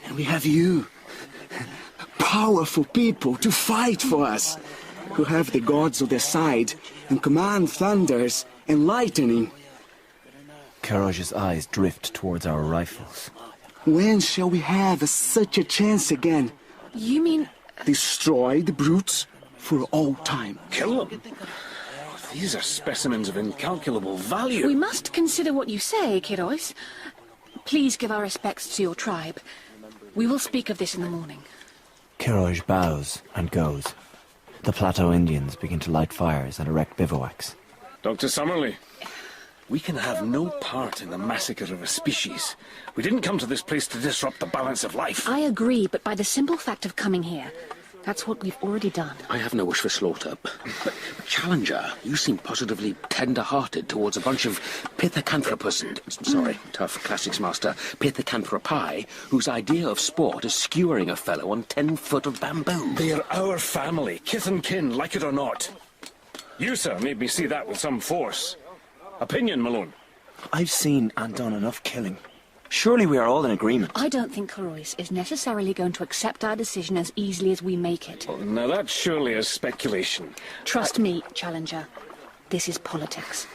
And we have you, powerful people, to fight for us, who have the gods on their side and command thunders and lightning. Kerois' eyes drift towards our rifles. When shall we have such a chance again? You mean... Destroy the brutes for all time. Kill them? These are specimens of incalculable value. We must consider what you say, Kerois. Please give our respects to your tribe. We will speak of this in the morning. Kerois bows and goes. The plateau Indians begin to light fires and erect bivouacs. Dr. Summerlee, we can have no part in the massacre of a species. We didn't come to this place to disrupt the balance of life. I agree, but by the simple fact of coming here, that's what we've already done. I have no wish for slaughter. But Challenger, you seem positively tender-hearted towards a bunch of tough classics master, Pithecanthropi, whose idea of sport is skewering a fellow on 10 foot of bamboo. They are our family, kith and kin, like it or not. You, sir, made me see that with some force. Opinion, Malone? I've seen and done enough killing. Surely we are all in agreement. I don't think Kerois is necessarily going to accept our decision as easily as we make it. Well, now that surely is speculation. Trust me, Challenger. This is politics.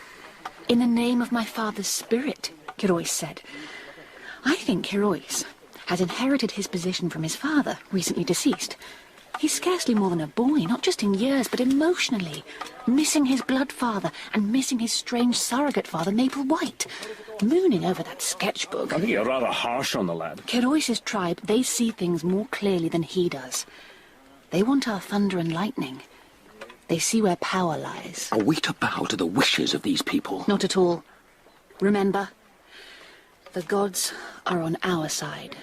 In the name of my father's spirit, Kerois said. I think Kerois has inherited his position from his father, recently deceased. He's scarcely more than a boy, not just in years, but emotionally. Missing his blood father and missing his strange surrogate father, Maple White. Mooning over that sketchbook. I think you're rather harsh on the lad. Kerois' tribe, they see things more clearly than he does. They want our thunder and lightning. They see where power lies. Are we to bow to the wishes of these people? Not at all. Remember, the gods are on our side.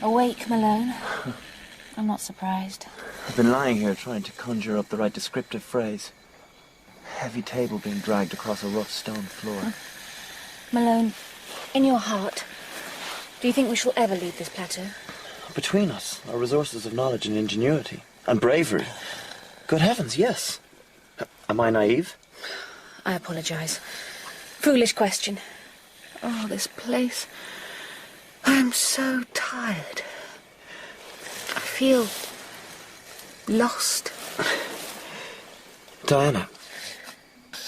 Awake, Malone. I'm not surprised. I've been lying here trying to conjure up the right descriptive phrase. Heavy table being dragged across a rough stone floor. Malone, in your heart, do you think we shall ever leave this plateau? Between us, our resources of knowledge and ingenuity. And bravery. Good heavens, yes. Am I naive? I apologize. Foolish question. Oh, this place. I'm so tired. I feel lost. Diana.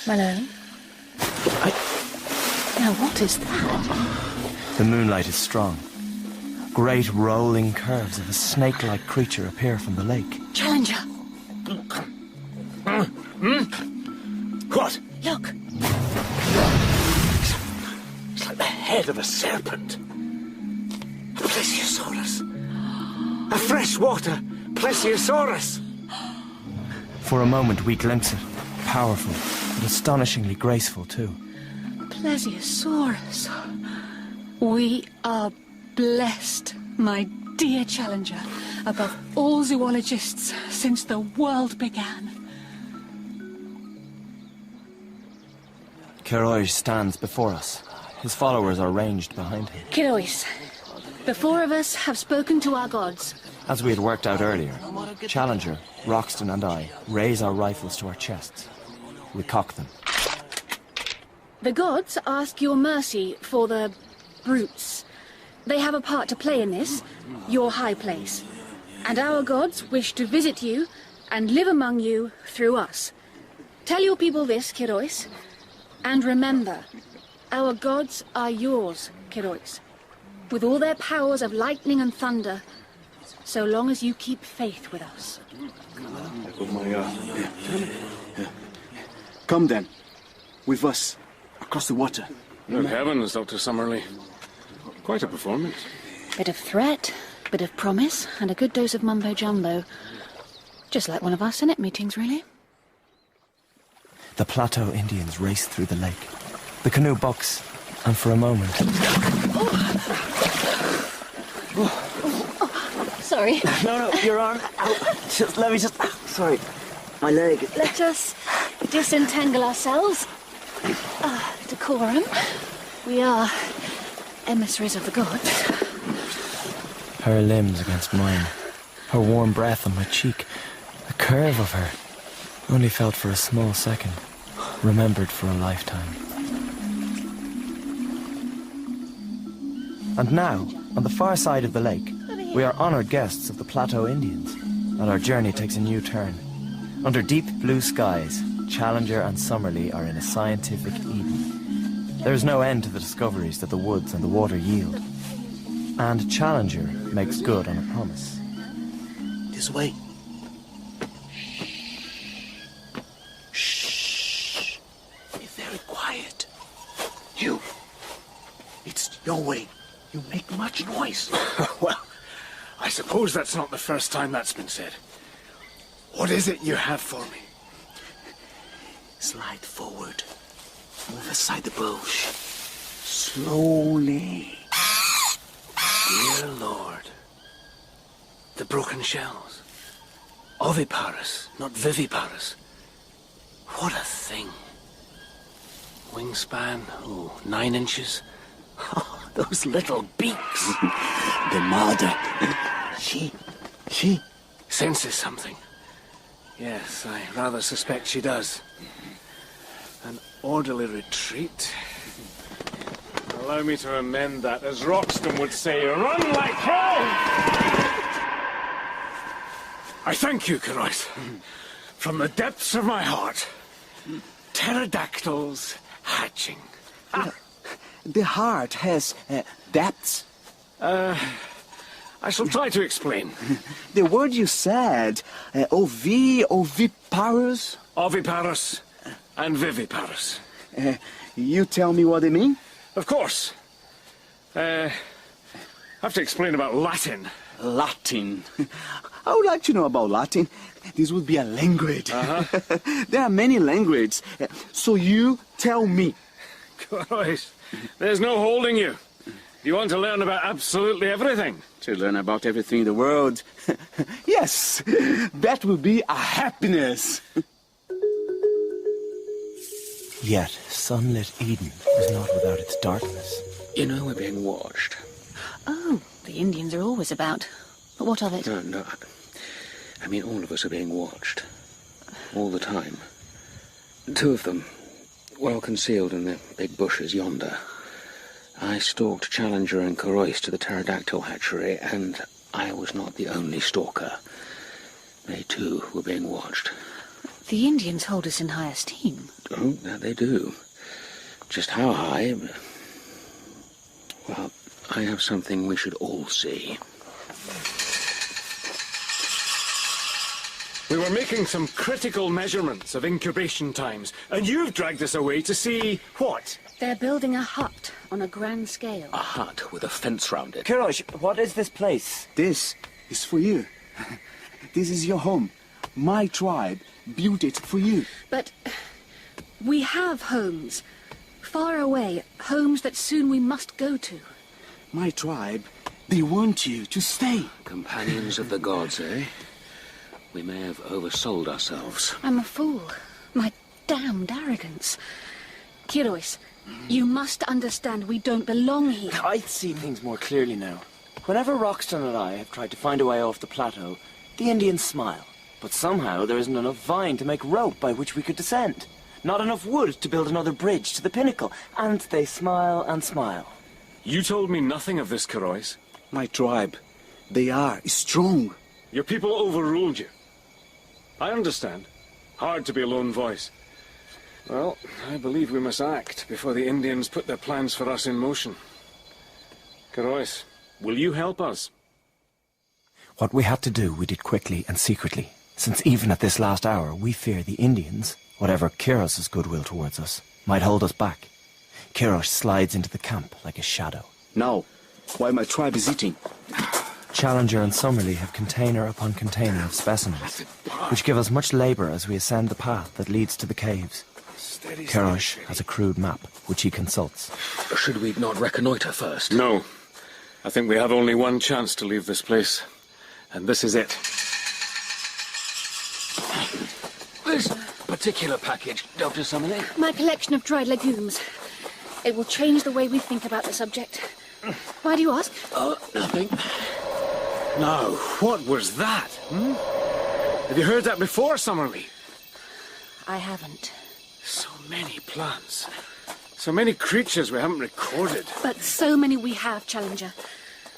Malone? Now, what is that? The moonlight is strong. Great rolling curves of a snake-like creature appear from the lake. Challenger! What? Look! It's like the head of a serpent. A plesiosaurus. A freshwater plesiosaurus. For a moment we glimpse it. Powerful, but astonishingly graceful too. Plesiosaurus. We are blessed, my dear Challenger, above all zoologists since the world began. Keroy stands before us. His followers are ranged behind him. Kerois, the four of us have spoken to our gods. As we had worked out earlier, Challenger, Roxton and I raise our rifles to our chests. We cock them. The gods ask your mercy for the brutes. They have a part to play in this, your high place. And our gods wish to visit you and live among you through us. Tell your people this, Kerois. And remember, our gods are yours, Kerois. With all their powers of lightning and thunder, so long as you keep faith with us. Come then, with us, across the water. Good heavens, Dr. Summerlee. Quite a performance. Bit of threat, bit of promise, and a good dose of mumbo-jumbo. Just like one of our Senate meetings, really. The Plateau Indians race through the lake. The canoe bucks, and for a moment... Sorry. No, your arm. Let me just... Sorry. My leg. Let us disentangle ourselves. Decorum. We are emissaries of the gods. Her limbs against mine. Her warm breath on my cheek. The curve of her. Only felt for a small second. Remembered for a lifetime. And now, on the far side of the lake, we are honored guests of the Plateau Indians, and our journey takes a new turn. Under deep blue skies, Challenger and Summerlee are in a scientific Eden. There is no end to the discoveries that the woods and the water yield. And Challenger makes good on a promise. This way. Be very quiet. You. It's your way. You make much noise. Well, I suppose that's not the first time that's been said. What is it you have for me? Slide forward. Move aside the bush. Slowly. Dear Lord. The broken shells. Oviparous, not viviparous. What a thing. Wingspan, 9 inches. Oh, those little beaks. The mother. She senses something. Yes, I rather suspect she does. An orderly retreat. Allow me to amend that, as Roxton would say, run like hell! I thank you, Kerois. From the depths of my heart. Pterodactyls hatching. The heart has depths. I shall try to explain. The word you said, oviparous? Oviparous and viviparous. You tell me what they mean? Of course. I have to explain about Latin. Latin. I would like to know about Latin. This would be a language. There are many languages. So you tell me. Christ, there's no holding you. You want to learn about absolutely everything? To learn about everything in the world? Yes, that would be a happiness. Yet, sunlit Eden is not without its darkness. You know we're being watched. Oh, the Indians are always about. But what of it? No. I mean, all of us are being watched. All the time. 2 of them, well concealed in the big bushes yonder. I stalked Challenger and Kerois to the pterodactyl hatchery, and I was not the only stalker. They, too, were being watched. The Indians hold us in high esteem. Oh, that they do. Just how high? Well, I have something we should all see. We were making some critical measurements of incubation times, and you've dragged us away to see what? They're building a hut on a grand scale. A hut with a fence round it. Kirosh, what is this place? This is for you. This is your home. My tribe built it for you. But we have homes. Far away, homes that soon we must go to. My tribe, they want you to stay. Companions of the gods, eh? We may have oversold ourselves. I'm a fool. My damned arrogance. Kirois, you must understand we don't belong here. I see things more clearly now. Whenever Roxton and I have tried to find a way off the plateau, the Indians smile. But somehow there isn't enough vine to make rope by which we could descend. Not enough wood to build another bridge to the pinnacle. And they smile and smile. You told me nothing of this, Kirois. My tribe, they are strong. Your people overruled you. I understand. Hard to be a lone voice. Well, I believe we must act before the Indians put their plans for us in motion. Kirois, will you help us? What we had to do, we did quickly and secretly, since even at this last hour, we fear the Indians, whatever Kiros's goodwill towards us, might hold us back. Kiros slides into the camp like a shadow. Now, while my tribe is eating. Challenger and Summerlee have container upon container of specimens, which give us much labour as we ascend the path that leads to the caves. Kirosh has a crude map, which he consults. Should we not reconnoitre first? No. I think we have only one chance to leave this place. And this is it. This particular package, Dr. Summerlee? My collection of dried legumes. It will change the way we think about the subject. Why do you ask? Oh, nothing. Now, what was that? Have you heard that before, Summerlee? I haven't. So many plants. So many creatures we haven't recorded. But so many we have, Challenger.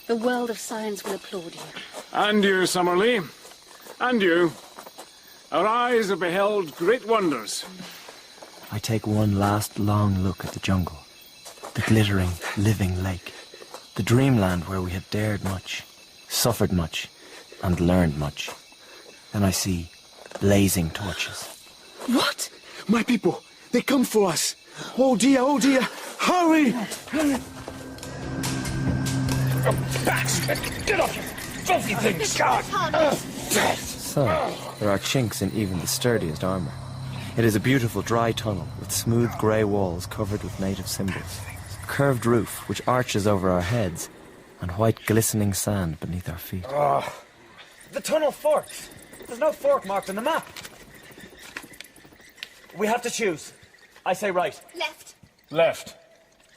The world of science will applaud you. And you, Summerlee. And you. Our eyes have beheld great wonders. I take one last long look at the jungle. The glittering, living lake. The dreamland where we had dared much, suffered much, and learned much. Then I see blazing torches. What? My people, they come for us. Oh dear, hurry! Bastard! Get off, you filthy things! So, there are chinks in even the sturdiest armour. It is a beautiful dry tunnel with smooth grey walls covered with native symbols. A curved roof which arches over our heads and white glistening sand beneath our feet. Oh, the tunnel forks. There's no fork marked on the map. We have to choose. I say right. Left. Left.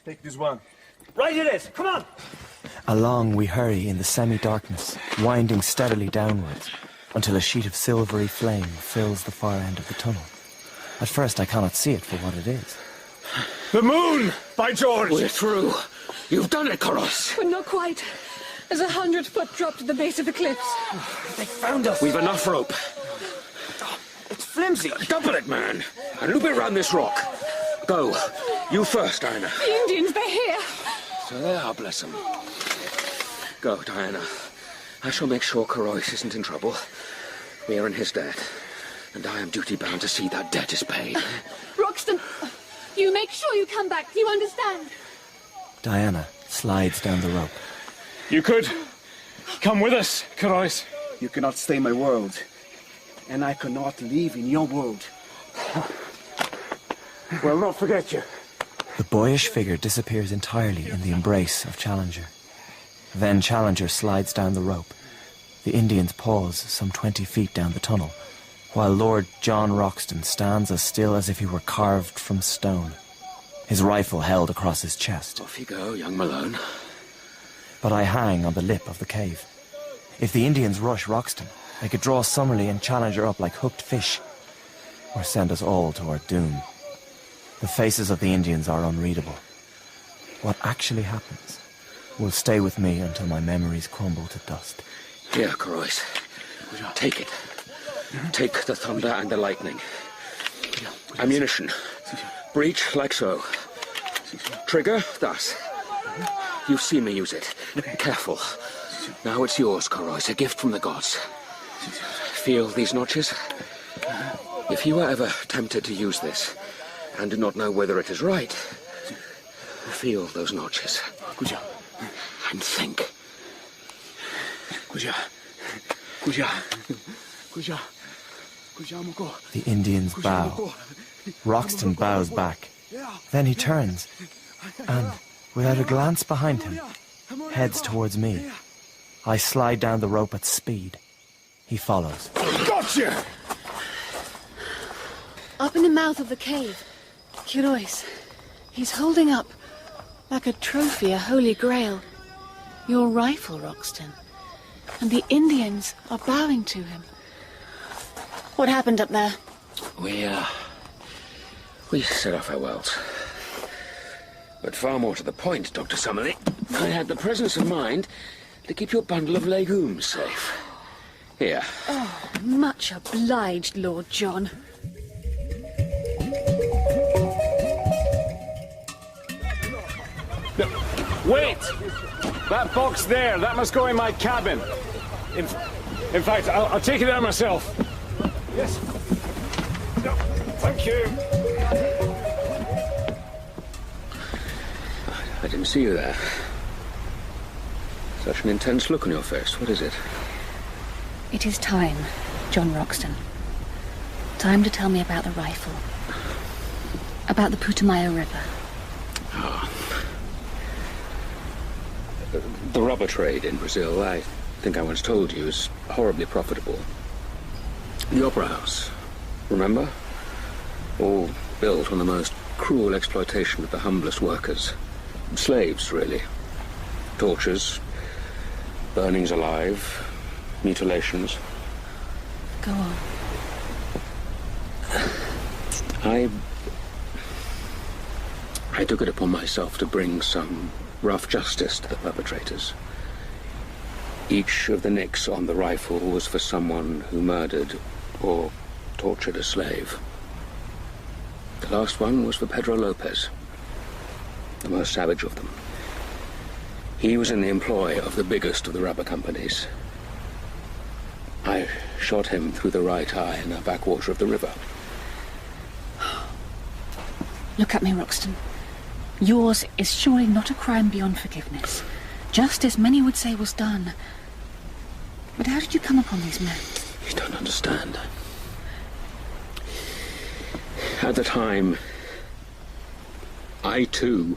Take this one. Right it is. Come on. Along we hurry in the semi-darkness, winding steadily downwards, until a sheet of silvery flame fills the far end of the tunnel. At first I cannot see it for what it is. The moon! By George! We're through. You've done it, Kirois. But not quite. There's a 100-foot drop to the base of the cliffs. They found us. We've enough rope. It's flimsy. Double it, man. And loop it round this rock. Go. You first, Diana. The Indians, they're here. So they are, bless them. Go, Diana. I shall make sure Kirois isn't in trouble. We are in his debt. And I am duty-bound to see that debt is paid. Roxton, you make sure you come back. You understand? Diana slides down the rope. You could come with us, Kirois. You cannot stay in my world. And I cannot live in your world. We'll not forget you. The boyish figure disappears entirely in the embrace of Challenger. Then Challenger slides down the rope. The Indians pause some 20 feet down the tunnel, while Lord John Roxton stands as still as if he were carved from stone, his rifle held across his chest. Off you go, young Malone. But I hang on the lip of the cave. If the Indians rush Roxton, they could draw Summerlee and Challenger up like hooked fish, or send us all to our doom. The faces of the Indians are unreadable. What actually happens will stay with me until my memories crumble to dust. Here, Kirois. Take it. Take the thunder and the lightning. Ammunition. Breach like so. Trigger, thus. You've seen me use it. Careful. Now it's yours, Koro. It's a gift from the gods. Feel these notches? If you are ever tempted to use this, and do not know whether it is right, feel those notches. And think. The Indians bow. Roxton bows back. Then he turns, and, without a glance behind him, heads towards me. I slide down the rope at speed. He follows. Gotcha! Up in the mouth of the cave, Kirois. He's holding up, like a trophy, a holy grail. Your rifle, Roxton. And the Indians are bowing to him. What happened up there? We said our farewells. But far more to the point, Dr. Summerlee, I had the presence of mind to keep your bundle of legumes safe. Here. Oh, much obliged, Lord John. Wait! That box there, that must go in my cabin. In fact, I'll take it out myself. Yes. No, thank you. I didn't see you there. Such an intense look on your face. What is it? It is time, John Roxton. Time to tell me about the rifle. About the Putumayo River. Oh. The rubber trade in Brazil, I think I once told you, is horribly profitable. The Opera House, remember? All built on the most cruel exploitation of the humblest workers. Slaves, really. Tortures, burnings alive, mutilations. Go on. I took it upon myself to bring some rough justice to the perpetrators. Each of the nicks on the rifle was for someone who murdered or tortured a slave. The last one was for Pedro Lopez, the most savage of them. He was in the employ of the biggest of the rubber companies. I shot him through the right eye in the backwater of the river. Look at me, Roxton. Yours is surely not a crime beyond forgiveness. Justice, many would say, was done. But how did you come upon these men? You don't understand. At the time, I too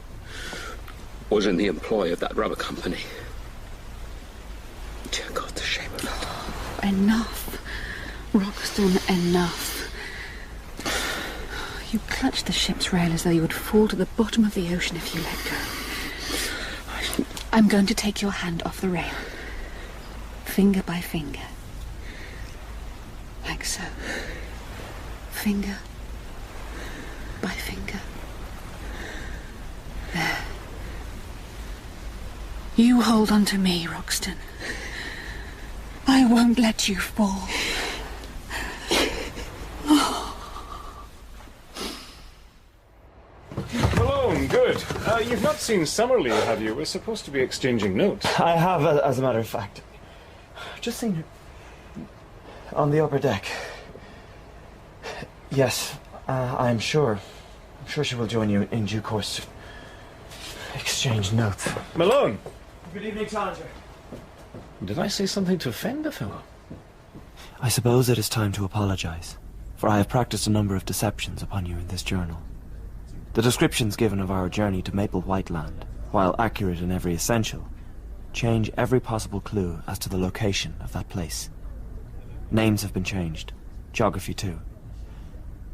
was in the employ of that rubber company. Dear God, the shame of it. Enough. Roxton, enough. You clutched the ship's rail as though you would fall to the bottom of the ocean if you let go. I'm going to take your hand off the rail. Finger by finger. Like so. Finger by finger. There. You hold on to me, Roxton. I won't let you fall. Malone, good. You've not seen Summerlee, have you? We're supposed to be exchanging notes. I have, as a matter of fact. Just seen her on the upper deck. Yes, I'm sure. I'm sure she will join you in due course to exchange notes. Malone! Good evening, Challenger. Did I say something to offend a fellow? I suppose it is time to apologize, for I have practiced a number of deceptions upon you in this journal. The descriptions given of our journey to Maple White Land, while accurate in every essential, change every possible clue as to the location of that place. Names have been changed, geography too.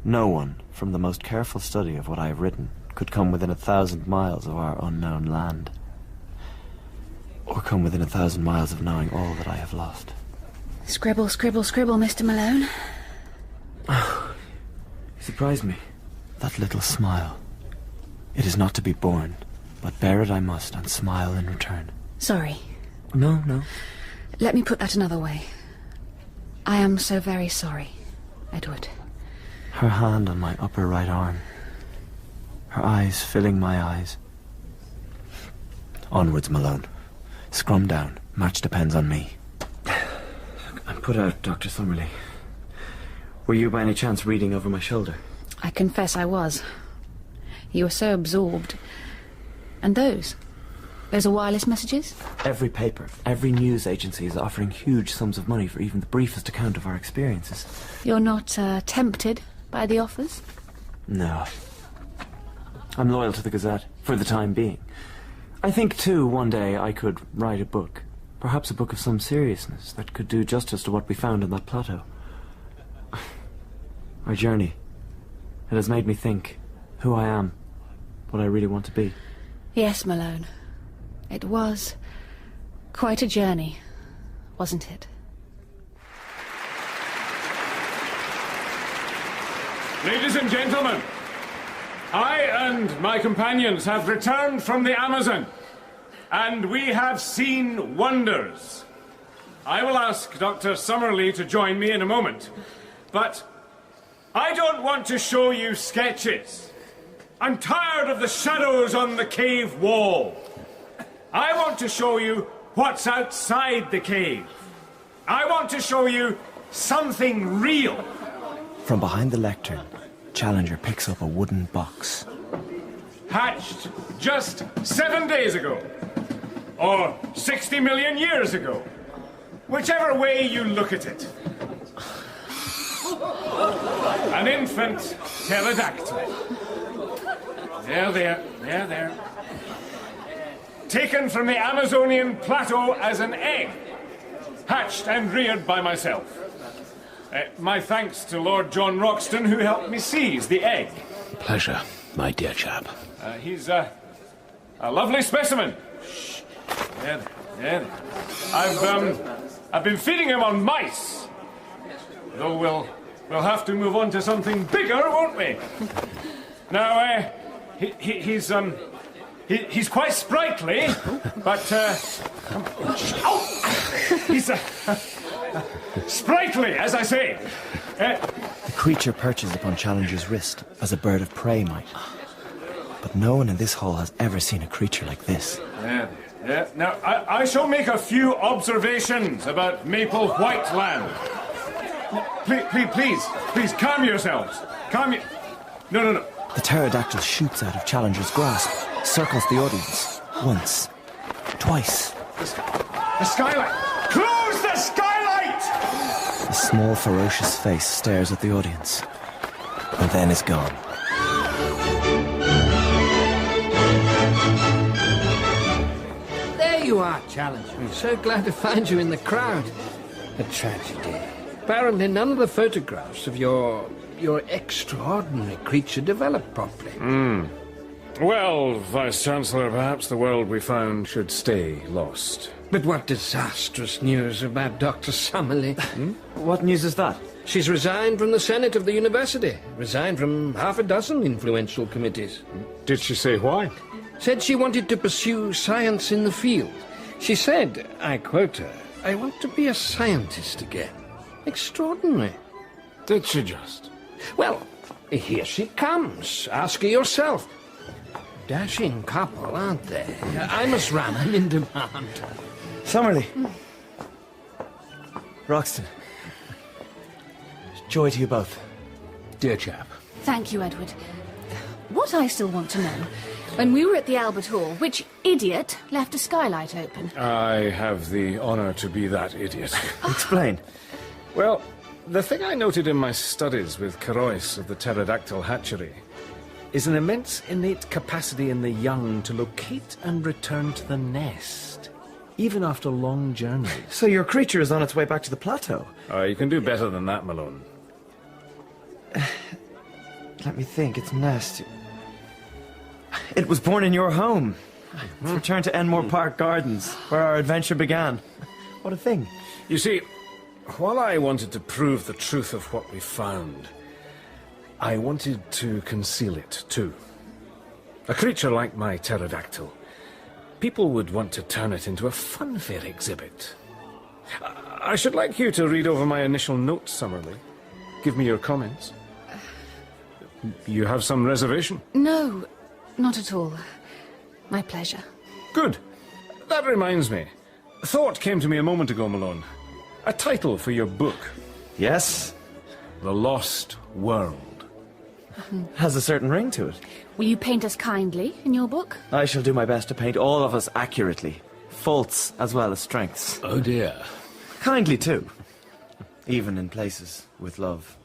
No one, from the most careful study of what I have written, could come within 1,000 miles of our unknown land. Or come within 1,000 miles of knowing all that I have lost. Scribble, scribble, scribble, Mr. Malone. Oh, you surprised me. That little smile. It is not to be borne, but bear it I must and smile in return. Sorry. No. Let me put that another way. I am so very sorry, Edward. Her hand on my upper right arm. her eyes filling my eyes. Onwards, Malone. Scrum down. Match depends on me. I'm put out, Dr. Summerlee. Were you by any chance reading over my shoulder? I confess I was. You were so absorbed. And those are wireless messages? Every paper, every news agency is offering huge sums of money for even the briefest account of our experiences. You're not tempted by the offers? No. I'm loyal to the Gazette, for the time being. I think, too, one day I could write a book. Perhaps a book of some seriousness that could do justice to what we found on that plateau. Our journey. It has made me think who I am, what I really want to be. Yes, Malone. It was quite a journey, wasn't it? Ladies and gentlemen, I and my companions have returned from the Amazon, and we have seen wonders. I will ask Dr. Summerlee to join me in a moment, but I don't want to show you sketches. I'm tired of the shadows on the cave wall. I want to show you what's outside the cave. I want to show you something real. From behind the lectern, Challenger picks up a wooden box. Hatched just 7 days ago. Or 60 million years ago. Whichever way you look at it. An infant pterodactyl. There. Taken from the Amazonian plateau as an egg. Hatched and reared by myself. My thanks to Lord John Roxton, who helped me seize the egg. Pleasure, my dear chap. He's a lovely specimen. There. I've been feeding him on mice. Though we'll have to move on to something bigger, won't we? Now, he's quite sprightly, but he's sprightly, as I say. The creature perches upon Challenger's wrist, as a bird of prey might. But no one in this hall has ever seen a creature like this. Yeah. Now, I shall make a few observations about Maple White Land. Please, calm yourselves. No. The pterodactyl shoots out of Challenger's grasp, circles the audience. Once. Twice. The skylight! Close the skylight! A small, ferocious face stares at the audience, and then is gone. There you are, Challenger. I'm so glad to find you in the crowd. A tragedy. Apparently none of the photographs of your extraordinary creature developed properly. Well, Vice-Chancellor, perhaps the world we found should stay lost. But what disastrous news about Dr. Summerlee. What news is that? She's resigned from the Senate of the university. Resigned from half a dozen influential committees. Did she say why? Said she wanted to pursue science in the field. She said, I quote her, "I want to be a scientist again." Extraordinary. Did she just? Well, here she comes. Ask her yourself. Dashing couple, aren't they? I must run. I'm in demand. Summerlee. Roxton. Joy to you both. Dear chap. Thank you, Edward. What I still want to know, when we were at the Albert Hall, which idiot left a skylight open? I have the honor to be that idiot. Explain. Well, the thing I noted in my studies with Caroyce of the pterodactyl hatchery is an immense innate capacity in the young to locate and return to the nest, even after long journeys. So your creature is on its way back to the plateau? You can do better than that, Malone. Let me think, its nest. It was born in your home. It's returned to Enmore Park Gardens, where our adventure began. What a thing. You see, while I wanted to prove the truth of what we found, I wanted to conceal it, too. A creature like my pterodactyl, people would want to turn it into a funfair exhibit. I should like you to read over my initial notes, Summerlee. Give me your comments. You have some reservation? No, Not at all. My pleasure. Good. That reminds me. A thought came to me a moment ago, Malone. A title for your book. Yes? The Lost World. Has a certain ring to it. Will you paint us kindly in your book? I shall do my best to paint all of us accurately. Faults as well as strengths. Oh dear. Kindly too. Even in places with love.